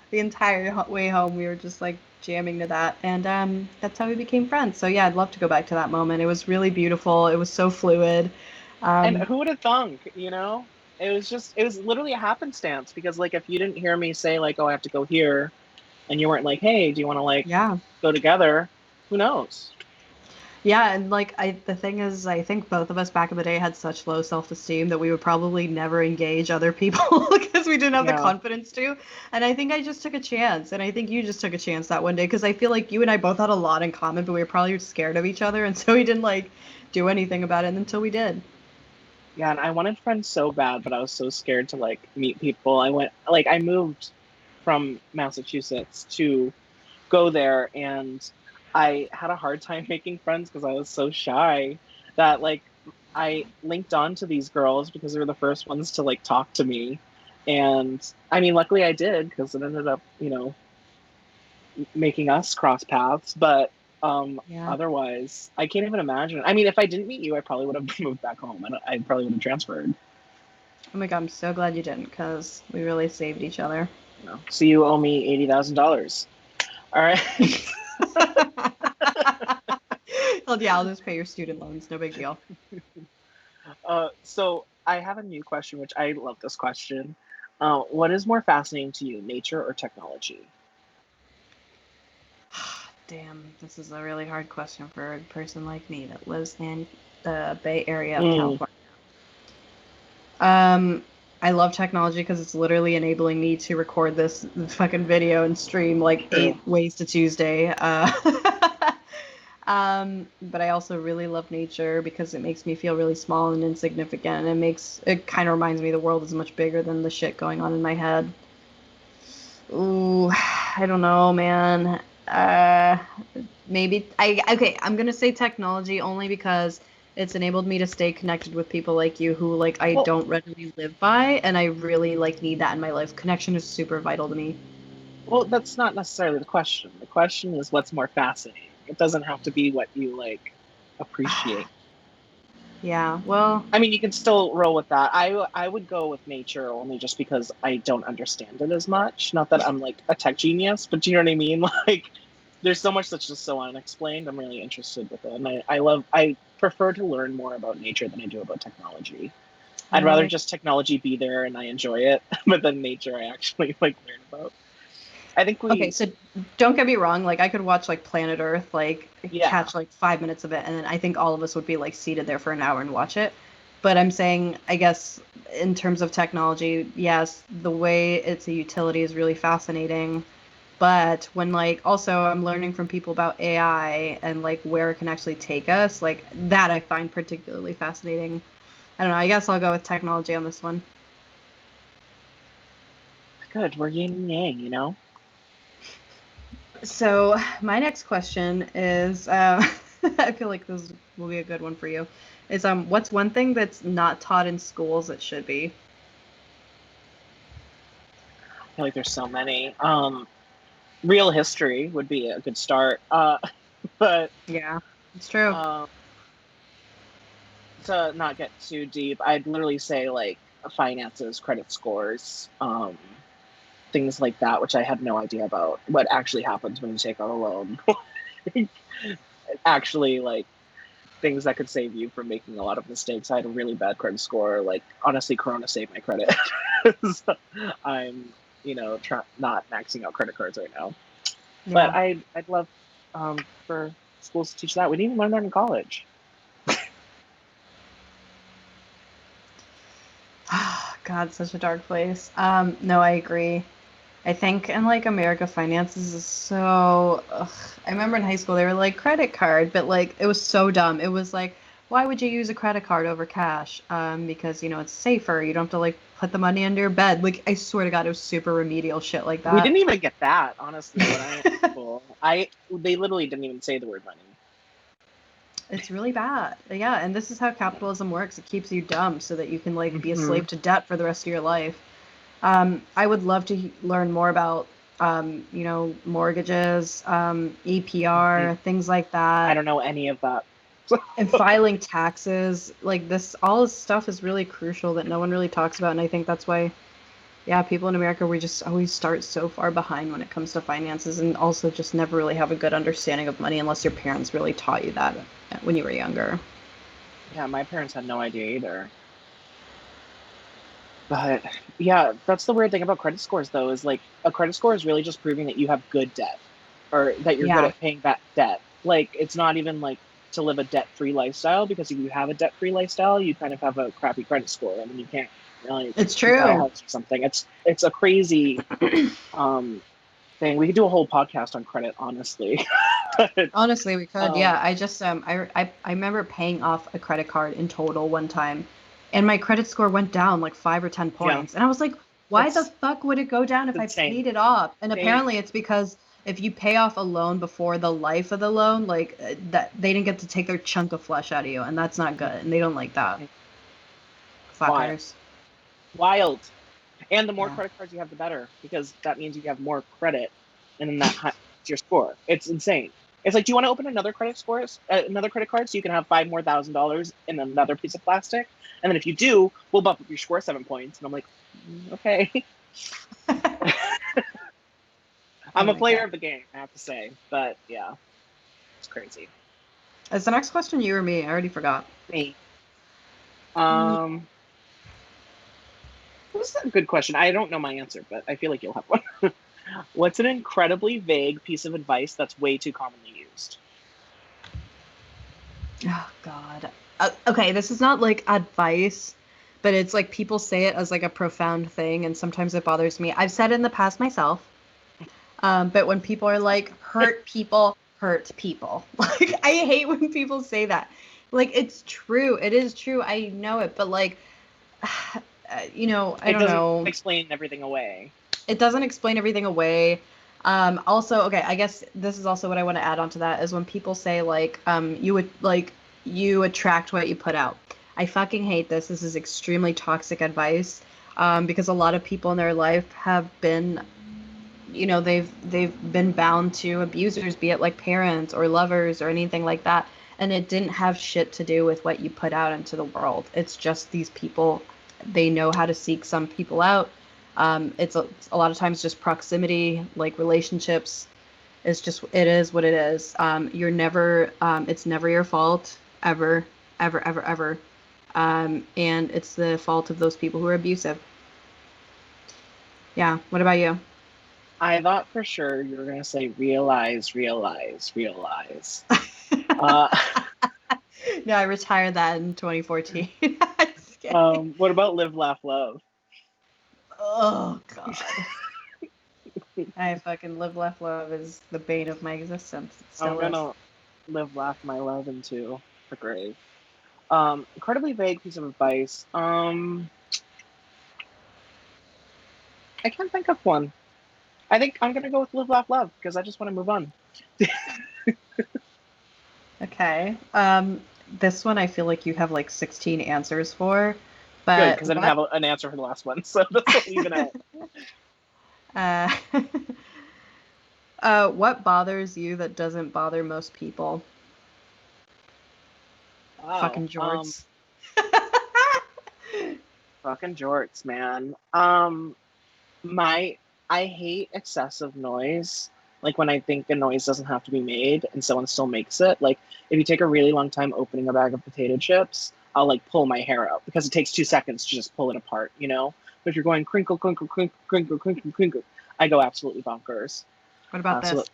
the entire way home, we were just like jamming to that, and that's how we became friends. So yeah, I'd love to go back to that moment. It was really beautiful. It was so fluid. And Um, who would have thunk, it was literally a happenstance because like if you didn't hear me say like, oh, I have to go here, and you weren't like, hey, do you want to like yeah. go together? Who knows? Yeah, and like the thing is, I think both of us back in the day had such low self-esteem that we would probably never engage other people because we didn't have the Yeah. confidence to. And I think I just took a chance, and I think you just took a chance that one day because I feel like you and I both had a lot in common, but we were probably scared of each other, and so we didn't like do anything about it until we did. Yeah, and I wanted friends so bad, but I was so scared to like meet people. I moved from Massachusetts to go there, and I had a hard time making friends because I was so shy that like I linked on to these girls because they were the first ones to like talk to me. And I mean, luckily I did because it ended up, making us cross paths. But Yeah. otherwise, I can't even imagine. I mean, if I didn't meet you, I probably would have moved back home. I probably would have transferred. Oh my God, I'm so glad you didn't because we really saved each other. So you owe me $80,000. All right. Well, yeah, I'll just pay your student loans. No big deal. So I have a new question, which I love this question. What is more fascinating to you, nature or technology? Damn, this is a really hard question for a person like me that lives in the Bay Area of Mm. California. Um, I love technology because it's literally enabling me to record this fucking video and stream like True. 8 ways to Tuesday. But I also really love nature because it makes me feel really small and insignificant. And it kind of reminds me the world is much bigger than the shit going on in my head. Ooh, I don't know, man. Uh, maybe okay, I'm gonna say technology only because it's enabled me to stay connected with people like you who like I Well, don't readily live by, and I really like need that in my life. Connection is super vital to me. well, that's not necessarily the question. The question is what's more fascinating. It doesn't have to be what you like appreciate. Yeah, well, I mean, you can still roll with that. I would go with nature only just because I don't understand it as much. Not that I'm like a tech genius, but do you know what I mean? Like, there's so much that's just so unexplained. I'm really interested with it, and I prefer to learn more about nature than I do about technology. I'd rather really. just technology be there and I enjoy it, but then nature I actually like learn about. I think Okay, we, so don't get me wrong, like I could watch like Planet Earth, like yeah, catch like 5 minutes of it, and then I think all of us would be like seated there for an hour and watch it. But I'm saying, I guess in terms of technology, yes, the way it's a utility is really fascinating. But when like also I'm learning from people about AI and like where it can actually take us, like that I find particularly fascinating. I don't know, I guess I'll go with technology on this one. good. We're yin and yang, you know. So my next question is, I feel like this will be a good one for you. Is what's one thing that's not taught in schools that should be? I feel like there's so many. Real history would be a good start. But Yeah, it's true. um, to not get too deep, I'd literally say like finances, credit scores, things like that, which I had no idea about. What actually happens when you take out a loan? Actually, like things that could save you from making a lot of mistakes. I had a really bad credit score. Like honestly, Corona saved my credit. So I'm, not maxing out credit cards right now. But Yeah. I'd love for schools to teach that. We didn't even learn that in college. God, such a dark place. No, I agree. I think in like America, finances is so. Ugh. I remember in high school they were like credit card, but like it was so dumb. It was like, why would you use a credit card over cash? Because it's safer. You don't have to like put the money under your bed. Like I swear to God, it was super remedial shit like We that. didn't even get that, honestly, when I went to school. They literally didn't even say the word money. It's really bad. Yeah, and this is how capitalism works. It keeps you dumb so that you can like be a Hmm. slave to debt for the rest of your life. I would love to learn more about, mortgages, EPR, things like I that, don't know any of that. and filing taxes. Like this, all this stuff is really crucial that no one really talks about, and I think that's why, yeah, people in America, we just always start so far behind when it comes to finances, and also just never really have a good understanding of money unless your parents really taught you that when you were younger. Yeah, my parents had no idea either. But yeah, that's the weird thing about credit scores, though, is like a credit score is really just proving that you have good debt or that you're good Yeah, at paying back debt. Like, it's not even like to live a debt free lifestyle because if you have a debt free lifestyle, you kind of have a crappy credit score and then you can't really it's buy a true. house or something. It's a crazy um, thing. We could do a whole podcast on credit, honestly. But Honestly, we could. um, Yeah, I just I remember paying off a credit card in total one time, and my credit score went down like 5 or 10 yeah, points, and I was like, why the it's fuck would it go down if I insane. paid it off? And They apparently, it's because if you pay off a loan before the life of the loan, like that they didn't get to take their chunk of flesh out of you, and that's not good, and they don't like that. wild, Fuckers. wild. And the more Yeah. credit cards you have, the better, because that means you have more credit, and then that hits your score. It's insane. It's like, do you want to open another credit card, so you can have $5,000 in another piece of plastic? And then if you do, we'll bump up your score 7 points. And I'm like, okay. Oh I'm a my player God. of the game, I have to say, but yeah, it's crazy. Is the next question you or me? I already forgot. Me. Um, this is a good question. I don't know my answer, but I feel like you'll have one. What's an incredibly vague piece of advice that's way too commonly used? Oh God. Okay, this is not like advice, but it's like people say it as like a profound thing, and sometimes it bothers me. I've said it in the past myself, but when people are like, hurt people. Like, I hate when people say that. Like, it's true. It is true. I know it. But, like, you know, I It don't doesn't know. explain everything away. It doesn't explain everything away. Also, okay, I guess this is also what I want to add on to that is when people say, like, you would, like, you attract what you put out. I fucking hate this. This is extremely toxic advice. Because a lot of people in their life have been, you know, they've been bound to abusers, be it like parents or lovers or anything like that, and it didn't have shit to do with what you put out into the world. It's just these people, they know how to seek some people out. It's a lot of times just proximity, like relationships. It's just, it is what it is. You're never, it's never your fault, ever, ever, ever, ever. And it's the fault of those people who are abusive. Yeah. What about you? I thought for sure you were gonna say realize, realize, realize. Uh, No, I retired that in 2014. Just kidding. what about live, laugh, love? Oh God. I fucking live, laugh, love is the bane of my existence. It I'm still is. gonna live, laugh my love into the grave. Incredibly vague piece of advice. I can't think of one. I think I'm gonna go with live, laugh, love because I just want to move on. Okay. This one I feel like you have like 16 answers for, Good, but because I didn't have an answer for the last one, so that's even out. uh, what bothers you that doesn't bother most people? Wow. Fucking jorts. Fucking jorts, man. My I hate excessive noise. Like when I think a noise doesn't have to be made and someone still makes it. Like if you take a really long time opening a bag of potato chips, I'll like pull my hair out because it takes 2 seconds to just pull it apart, you know? But if you're going crinkle, crinkle, crinkle, crinkle, crinkle, crinkle, I go absolutely bonkers. What about So this?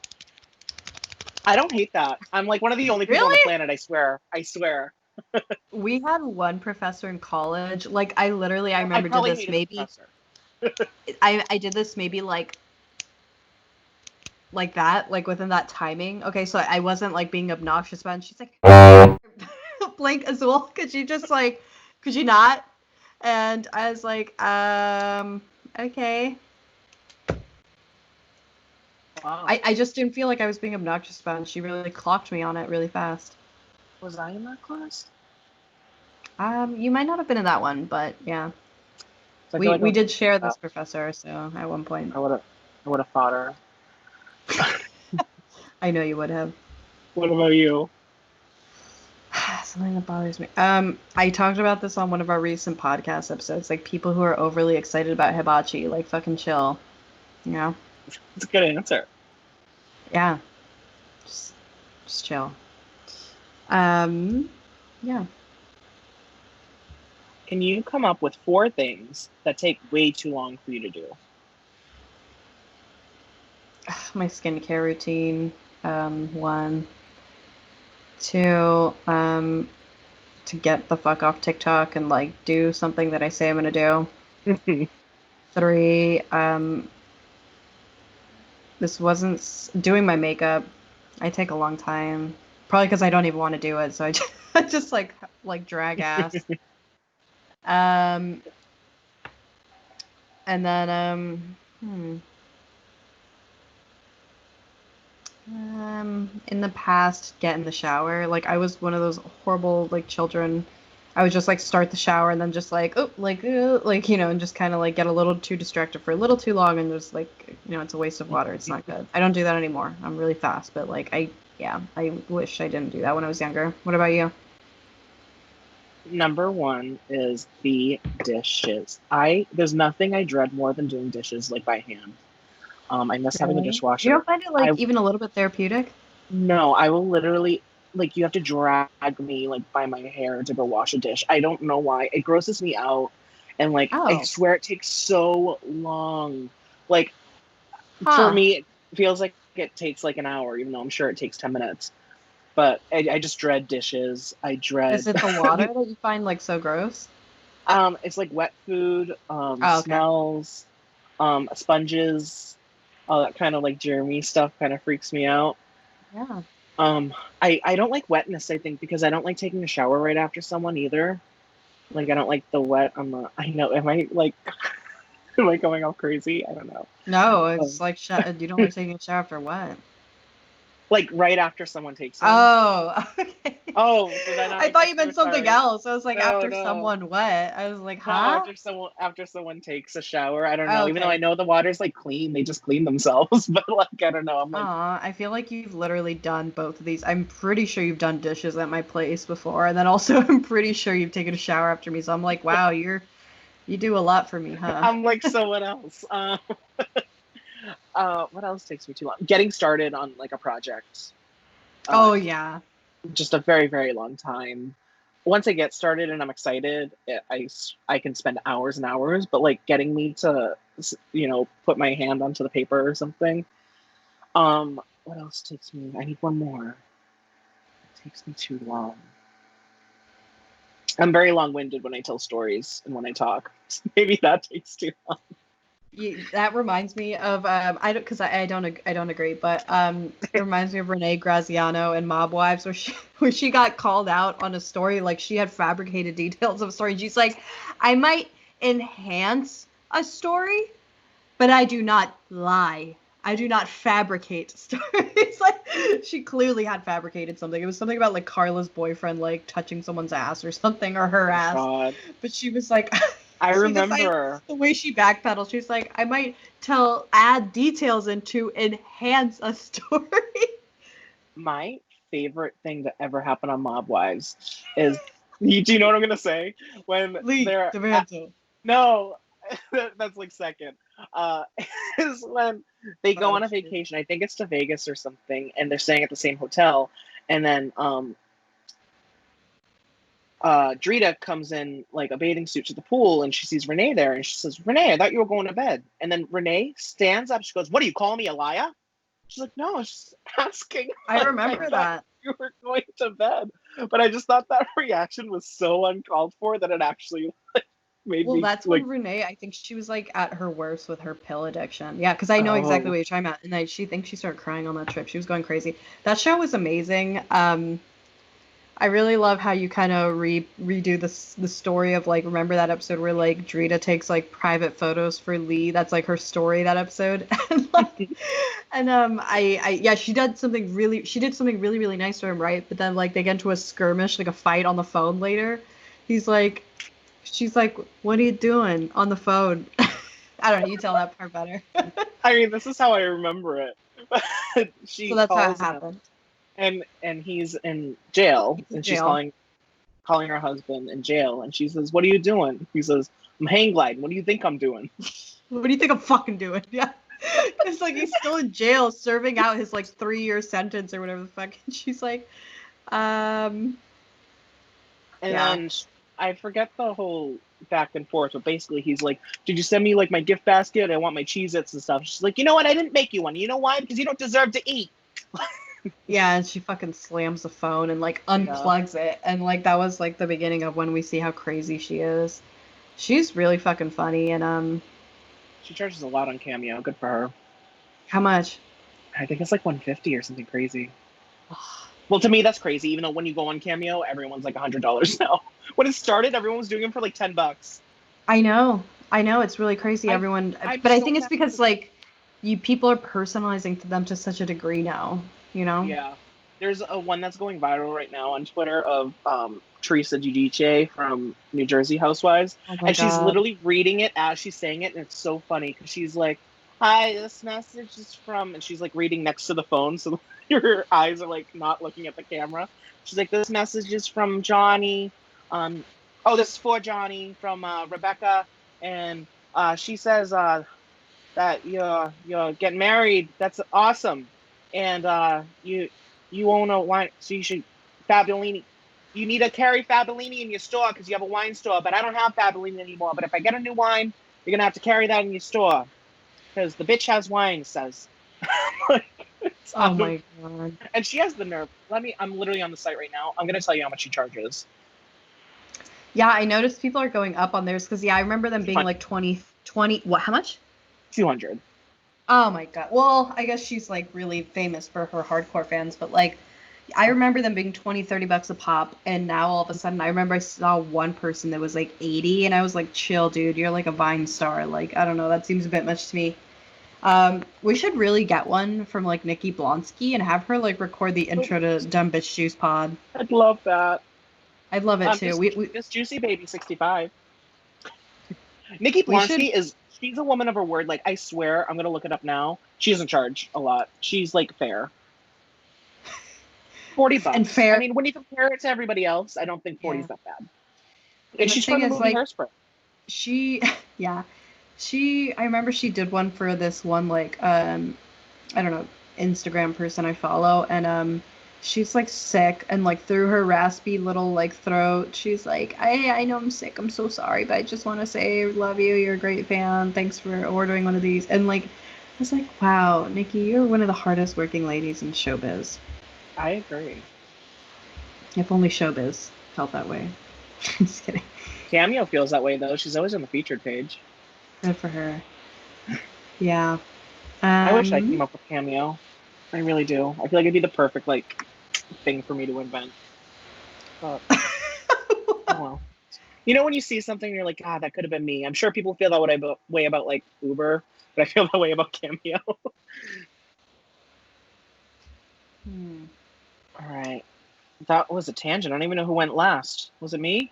I don't hate that. I'm like one of the only people on the Really? planet, I swear. I swear. We had one professor in college. Like I literally, I I remember did probably this hated the maybe. professor. I did this maybe like that, like within that timing. Okay, so I wasn't like being obnoxious about it. And she's like, Blake Azul, could you not? And I was like, okay. Wow. I just didn't feel like I was being obnoxious about it. And she really clocked me on it really fast. Was I in that class? You might not have been in that one, but yeah. So I feel like We did share this professor, so at one point. I would have fought her. I know you would have. What about you? Something that bothers me. I talked about this on one of our recent podcast episodes. Like people who are overly excited about hibachi, like fucking chill. You know? It's a good answer. Yeah. Just, just chill. Um, yeah. Can you come up with 4 things that take way too long for you to do? My skincare routine. One. Two. To get the fuck off TikTok and like do something that I say I'm gonna do. 3. This wasn't doing my makeup. I take a long time. Probably because I don't even want to do it, so I just, I just like drag ass. Um, and then in the past, get in the shower. Like I was one of those horrible like children. I would just like start the shower and then just like oh like you know and just kind of like get a little too distracted for a little too long and just like you know it's a waste of water. It's not good. I don't do that anymore. I'm really fast, but like I wish I didn't do that when I was younger. What about you? Number 1 is the dishes. There's nothing I dread more than doing dishes like by hand. I miss having a Really? You don't dishwasher. find it I like even a little bit therapeutic? No, I will literally like you have to drag me like by my hair to go wash a dish. I don't know why. It grosses me out. And like I Oh, swear it takes so long. Like for huh. me it feels like it takes like an hour, even though I'm sure it takes 10 minutes. But I just dread dishes. I Is dread it the water that you find like so gross? it's like wet food, Oh, okay. smells, sponges, all that kind of like germy stuff kind of freaks me out. Yeah. I don't like wetness, I think, because I don't like taking a shower right after someone either. Like, I don't like the wet on the. I know. Am I like? Am I going all crazy? I don't know. No, it's Um, like you don't like taking a shower after what? like right after someone takes one. Oh, okay. Oh, so then I I thought get you too meant something retarded. else. I was like, No, after no. someone what? I was like, No, huh? after someone takes a shower, I don't Oh, know. Even though I okay. know the water's like clean, they just clean themselves. But like I don't know. I'm like, Aw, I feel like you've literally done both of these. I'm pretty sure you've done dishes at my place before, and then also I'm pretty sure you've taken a shower after me. So I'm like, wow, you do a lot for me, huh? I'm like someone else. What else takes me too long? Getting started on like a project. Uh, Oh yeah. just a very very long time. Once I get started and I'm excited, I can spend hours and hours. But like getting me to put my hand onto the paper or something. What else takes me? I need one more. It takes me too long. I'm very long-winded when I tell stories and when I talk. Maybe that takes too long. That reminds me of I don't because I don't agree, but it reminds me of Renee Graziano and Mob Wives where she got called out on a story like she had fabricated details of a story. And she's like, I might enhance a story, but I do not lie. I do not fabricate stories. Like she clearly had fabricated something. It was something about like Carla's boyfriend like touching someone's ass or something or her Oh ass. God, But she was like I she decided remember the way she backpedaled, she's like, I might add details in to enhance a story. my favorite thing to ever happen on Mob Wives is. Do you know what I'm gonna say? When Lee they're DeVanto. no, that's like second. Uh, is when they go Oh on a shit. vacation. I think it's to Vegas or something, and they're staying at the same hotel. And then Drita comes in like a bathing suit to the pool, and she sees Renee there, and she says, "Renee, I thought you were going to bed." And then Renee stands up. She goes, "What, are you calling me a liar?" She's like, "No, I was just asking." I Like, I remember thought that. you were going to bed, but I just thought that reaction was so uncalled for that it actually made Well, me that's like, when Renee, I think she was like at her worst with her pill addiction. Yeah, because I know exactly oh, what you're talking about. And she thinks she started crying on that trip. She was going crazy. That show was amazing. I really love how you kind of redo the story of like remember that episode where like Drita takes like private photos for Lee. That's like her story that episode. And like and I yeah she did something really really nice to him, right? But then like they get into a skirmish, like a fight on the phone later. He's like she's like, "What are you doing on the phone?" I don't know, you tell that part better. I mean, this is how I remember it. But So she that's how it calls him, happened. and he's in jail, He's in and she's jail. calling her husband in jail, and she says, "What are you doing?" He says, "I'm hang gliding. What do you think I'm doing?" What do you think I'm fucking doing? Yeah. It's like he's still in jail serving out his like 3 year sentence or whatever the fuck. And she's like, um, And yeah. then I forget the whole back and forth, but basically he's like, "Did you send me like my gift basket? I want my Cheez-Its and stuff." She's like, "You know what? I didn't make you one. You know why? Because you don't deserve to eat." Yeah, and she fucking slams the phone and like Yeah, unplugs it. And like that was like the beginning of when we see how crazy she is. She's really fucking funny and she charges a lot on Cameo. Good for her. how much? I think it's like 150 or something crazy. Well, to me, that's crazy. Even though when you go on Cameo, everyone's like $100 now. When it started, everyone was doing them for like $10. I know. I know it's really crazy I everyone I'm but I so think it's mad. because like you people are personalizing to them to such a degree now, you know? Yeah, there's a one that's going viral right now on Twitter of Teresa Giudice from New Jersey Housewives, Oh my and she's God. literally reading it as she's saying it, and it's so funny because she's like, "Hi, this message is from," and she's like reading next to the phone, so her eyes are like not looking at the camera. She's like, "This message is from Johnny. Um, oh, this is for Johnny from Rebecca, and she says that you're getting married. That's awesome, and you own a wine, so you should Fabuloni. You need to carry Fabuloni in your store because you have a wine store. But I don't have Fabuloni anymore. But if I get a new wine, you're gonna have to carry that in your store because the bitch has wine. Says, like, it's Oh out of, my God. and she has the nerve. I'm literally on the site right now. I'm gonna tell you how much she charges. Yeah, I noticed people are going up on theirs because yeah, I remember them being 200. like 20. What, how much? 200. Oh my God. Well, I guess she's like really famous for her hardcore fans, but like I remember them being 20, $30 a pop, and now all of a sudden I remember I saw one person that was like 80, and I was like, chill, dude, you're like a Vine star. Like, I don't know, that seems a bit much to me. We should really get one from like Nikki Blonsky and have her like record the intro to Dumb Bitch Juice Pod. I'd love that. I'd love it too. This Juicy Baby 65. Nikki We should. Blonsky she's a woman of her word. Like, I swear, I'm gonna look it up now. She doesn't charge a lot. She's like fair. $40. And fair. I mean, when you compare it to everybody else, I don't think 40 is that bad. And she's thing from the is, movie like, Hairspray. I remember she did one for this one, like, I don't know, Instagram person I follow, and she's like sick, and like through her raspy little like throat, she's like, I know I'm sick, I'm so sorry, but I just want to say I love you, you're a great fan, thanks for ordering one of these. And like, I was like, wow, Nikki, you're one of the hardest working ladies in showbiz. I agree. If only showbiz felt that way. Just kidding. Cameo feels that way though. She's always on the featured page. Good for her. Yeah. I wish I came up with Cameo. I really do. I feel like it'd be the perfect like thing for me to invent. But oh well. You know when you see something and you're like, that could have been me. I'm sure people feel that way about like Uber, but I feel that way about Cameo. All right. That was a tangent. I don't even know who went last. Was it me?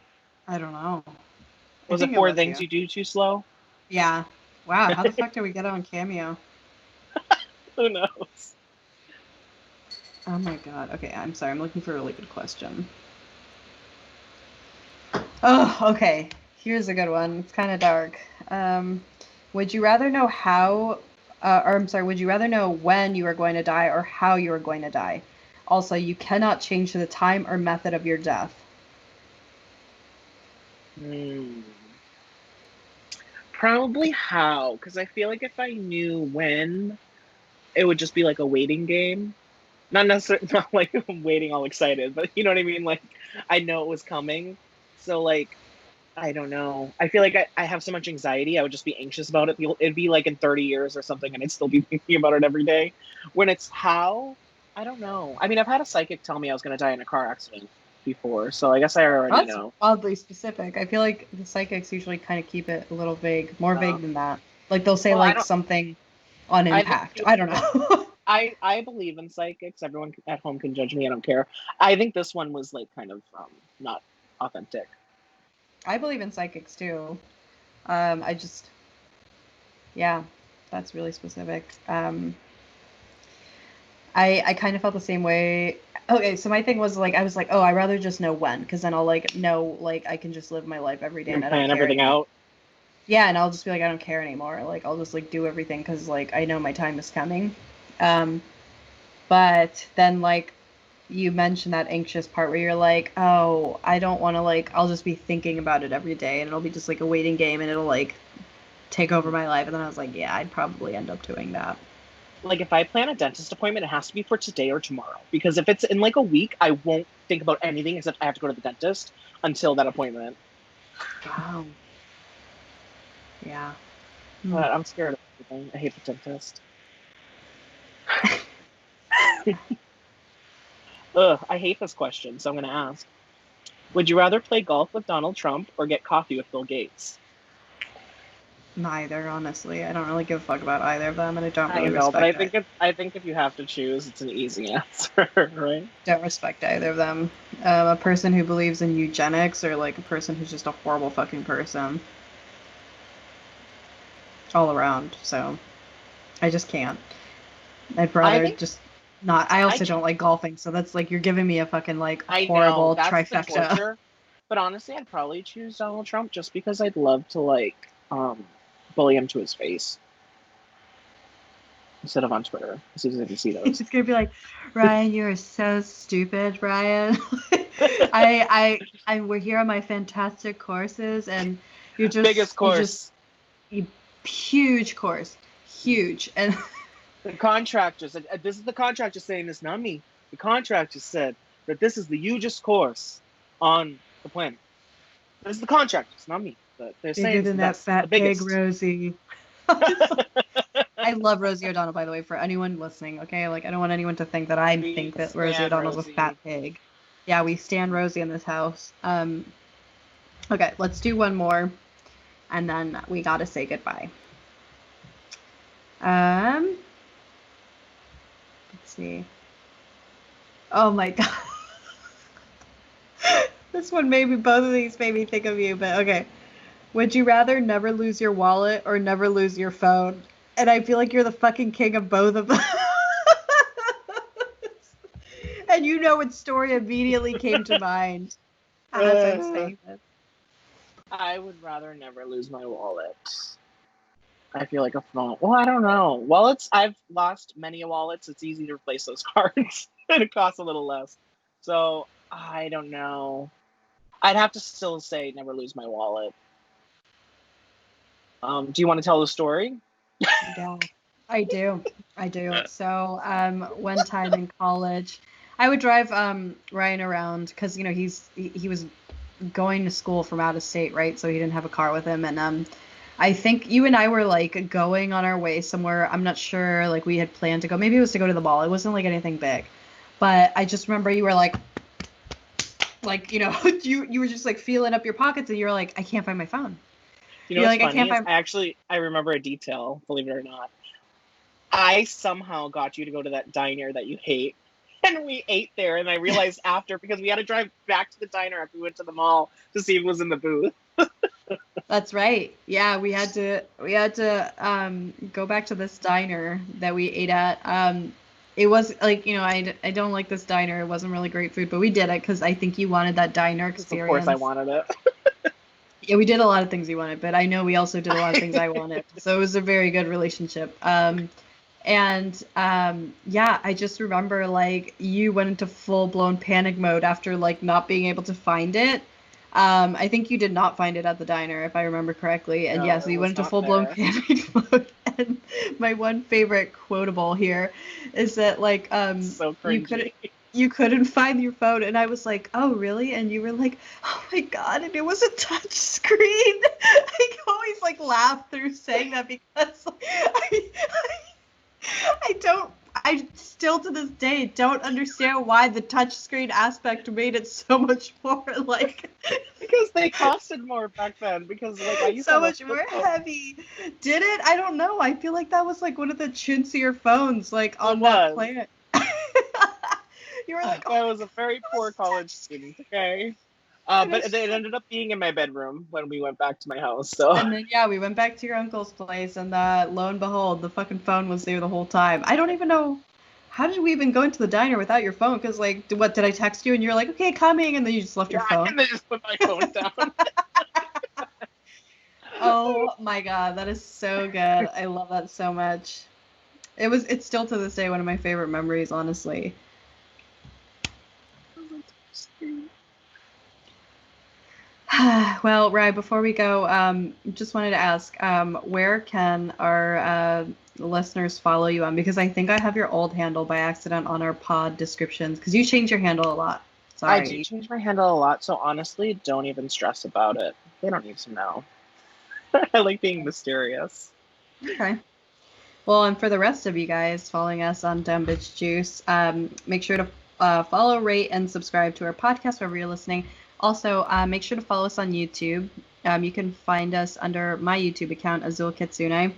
I don't know. Was it 4 things you do too slow? Yeah. Wow. How the fuck did we get on Cameo? Who knows? Oh my god. Okay, I'm sorry. I'm looking for a really good question. Oh, okay. Here's a good one. It's kind of dark. Would you rather know would you rather know when you are going to die or how you are going to die? Also, you cannot change the time or method of your death. Probably how, because I feel like if I knew when, it would just be like a waiting game. Not necessarily, not like I'm waiting all excited, but you know what I mean? Like, I know it was coming. So, like, I don't know. I feel like I have so much anxiety, I would just be anxious about it. It'd be like in 30 years or something, and I'd still be thinking about it every day. When it's how, I don't know. I mean, I've had a psychic tell me I was going to die in a car accident before, so I guess I already know. Oddly specific. I feel like the psychics usually kind of keep it a little vague, more vague than that. Like they'll say something on impact. I don't know. I believe in psychics. Everyone at home can judge me. I don't care. I think this one was like kind of not authentic. I believe in psychics too. That's really specific. I kind of felt the same way. Okay, so my thing was like, I was like, oh, I'd rather just know when, because then I'll like know, like I can just live my life every day and I don't plan care everything anymore. out. Yeah, and I'll just be like, I don't care anymore. Like I'll just like do everything because like I know my time is coming. But then like you mentioned that anxious part where you're like, oh, I don't want to like, I'll just be thinking about it every day and it'll be just like a waiting game and it'll like take over my life. And then I was like, yeah, I'd probably end up doing that. Like if I plan a dentist appointment, it has to be for today or tomorrow. Because if it's in like a week, I won't think about anything except I have to go to the dentist until that appointment. Wow. Yeah. But I'm scared of everything. I hate the dentist. Ugh, I hate this question, so I'm going to ask. Would you rather play golf with Donald Trump or get coffee with Bill Gates? Neither, honestly. I don't really give a fuck about either of them, and I don't really respect but I think if you have to choose, it's an easy answer, right? Don't respect either of them. A person who believes in eugenics or like a person who's just a horrible fucking person. All around, so I just can't. I'd rather just not. I also don't like golfing, so that's like you're giving me a fucking like horrible trifecta. But honestly, I'd probably choose Donald Trump just because I'd love to like bully him to his face instead of on Twitter. As soon as I can see those, he's gonna be like, Ryan, you are so stupid, Ryan. We're here on my fantastic courses, and you're just biggest course. Huge course, huge, and the contractors. This is the contractor saying this, not me. The contractor said that this is the hugest course on the planet. This is the contractors, not me. But they're bigger saying than that fat pig, Rosie. I love Rosie O'Donnell, by the way, for anyone listening, okay? Like, I don't want anyone to think that I think that Rosie O'Donnell's a fat pig. Yeah, we stand Rosie in this house. Okay, let's do one more, and then we gotta say goodbye. Let's see. Oh my god. Both of these made me think of you, but okay. Would you rather never lose your wallet or never lose your phone? And I feel like you're the fucking king of both of them. And you know what story immediately came to mind as I'm saying this. I would rather never lose my wallet. I feel like a phone. Well, I don't know. Wallets, I've lost many wallets. It's easy to replace those cards. And it costs a little less. So, I don't know. I'd have to still say never lose my wallet. Do you want to tell the story? Yeah, I do. So, one time in college, I would drive Ryan around because he was going to school from out of state, right? So he didn't have a car with him, and I think you and I were like going on our way somewhere. I'm not sure. Like we had planned to go. Maybe it was to go to the mall. It wasn't like anything big, but I just remember you were like you were just like feeling up your pockets, and you were like, I can't find my phone. You know what's funny? I remember a detail, believe it or not. I somehow got you to go to that diner that you hate. And we ate there, and I realized after, because we had to drive back to the diner after we went to the mall to see if it was in the booth. That's right. Yeah, we had to go back to this diner that we ate at. It was like, I don't like this diner. It wasn't really great food, but we did it because I think you wanted that diner experience. Of course I wanted it. Yeah, we did a lot of things you wanted, but I know we also did a lot of things I wanted. So it was a very good relationship. Yeah, I just remember like you went into full-blown panic mode after like not being able to find it. I think you did not find it at the diner, if I remember correctly. And so you went into full-blown panic mode. And my one favorite quotable here is that like so cringy. You couldn't find your phone, and I was like, oh, really? And you were like, oh my god, and it was a touch screen. I always like laugh through saying that because I still to this day don't understand why the touch screen aspect made it so much more like because they costed more back then, because like I used so much more heavy. Did it? I don't know. I feel like that was like one of the chintzier phones like on that planet. You were like, I was a very poor college student, okay? But it ended up being in my bedroom when we went back to my house. So. And then, we went back to your uncle's place, and lo and behold, the fucking phone was there the whole time. I don't even know, how did we even go into the diner without your phone? Because, like, did I text you, and you're like, okay, coming, and then you just left your phone? And then just put my phone down. Oh, my God, that is so good. I love that so much. It's still to this day one of my favorite memories, honestly. Well, Rye, before we go, just wanted to ask, where can our listeners follow you on? Because I think I have your old handle by accident on our pod descriptions, because you change your handle a lot. Sorry. I do change my handle a lot, so honestly, don't even stress about it. They don't need to know. I like being mysterious. Okay. Well, and for the rest of you guys following us on Dumb Bitch Juice, make sure to follow, rate, and subscribe to our podcast wherever you're listening. Also, make sure to follow us on YouTube. You can find us under my YouTube account, Azul Kitsune.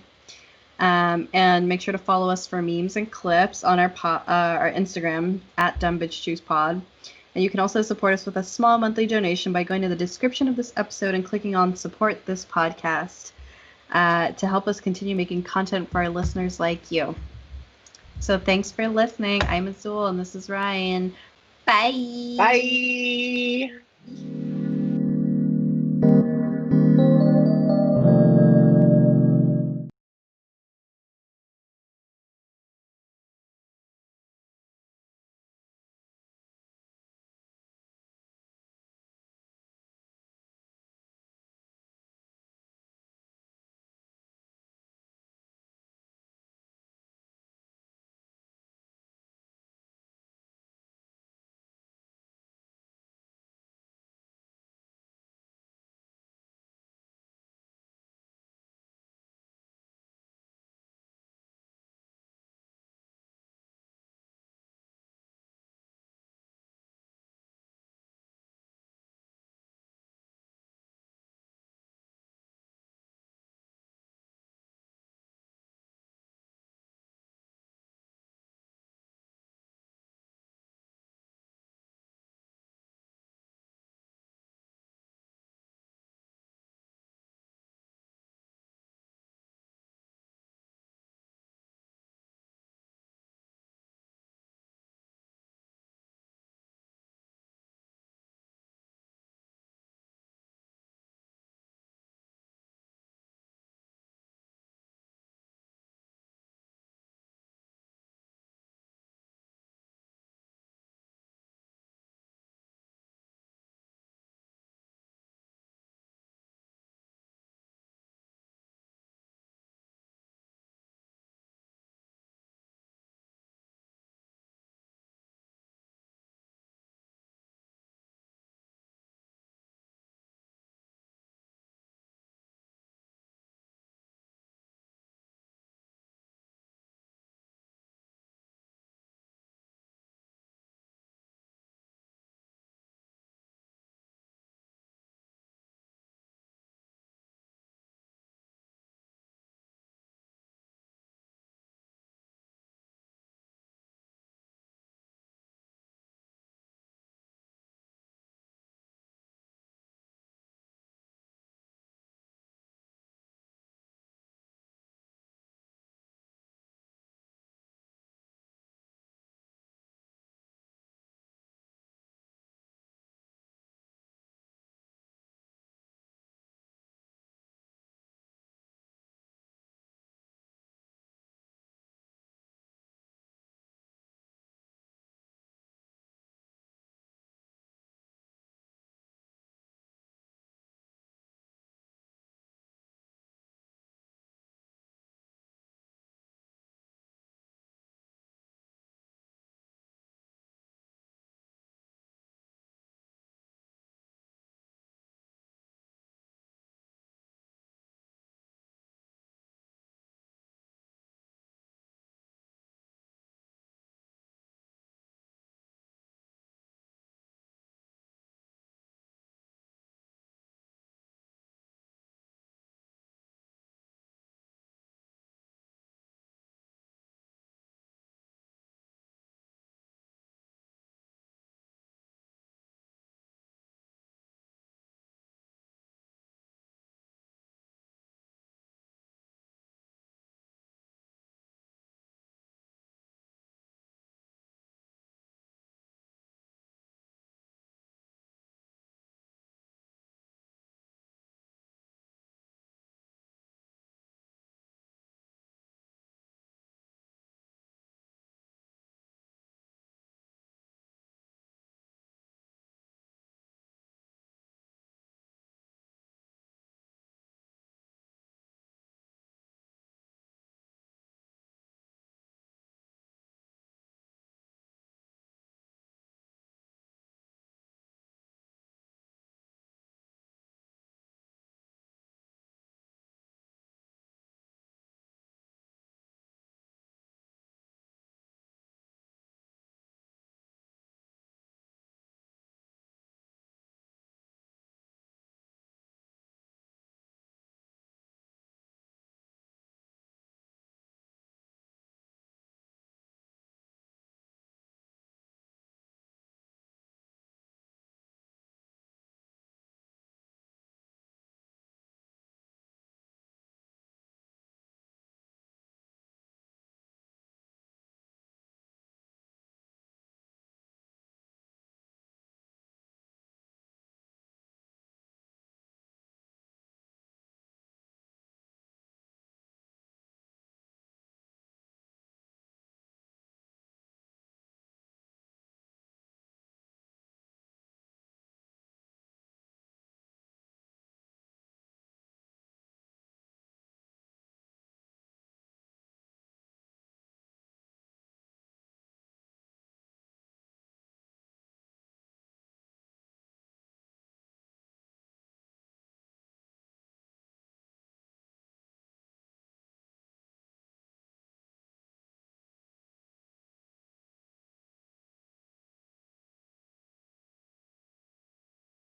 And make sure to follow us for memes and clips on our Instagram, @DumbBitchJuicePod. And you can also support us with a small monthly donation by going to the description of this episode and clicking on Support This Podcast to help us continue making content for our listeners like you. So thanks for listening. I'm Azul, and this is Ryan. Bye. Bye.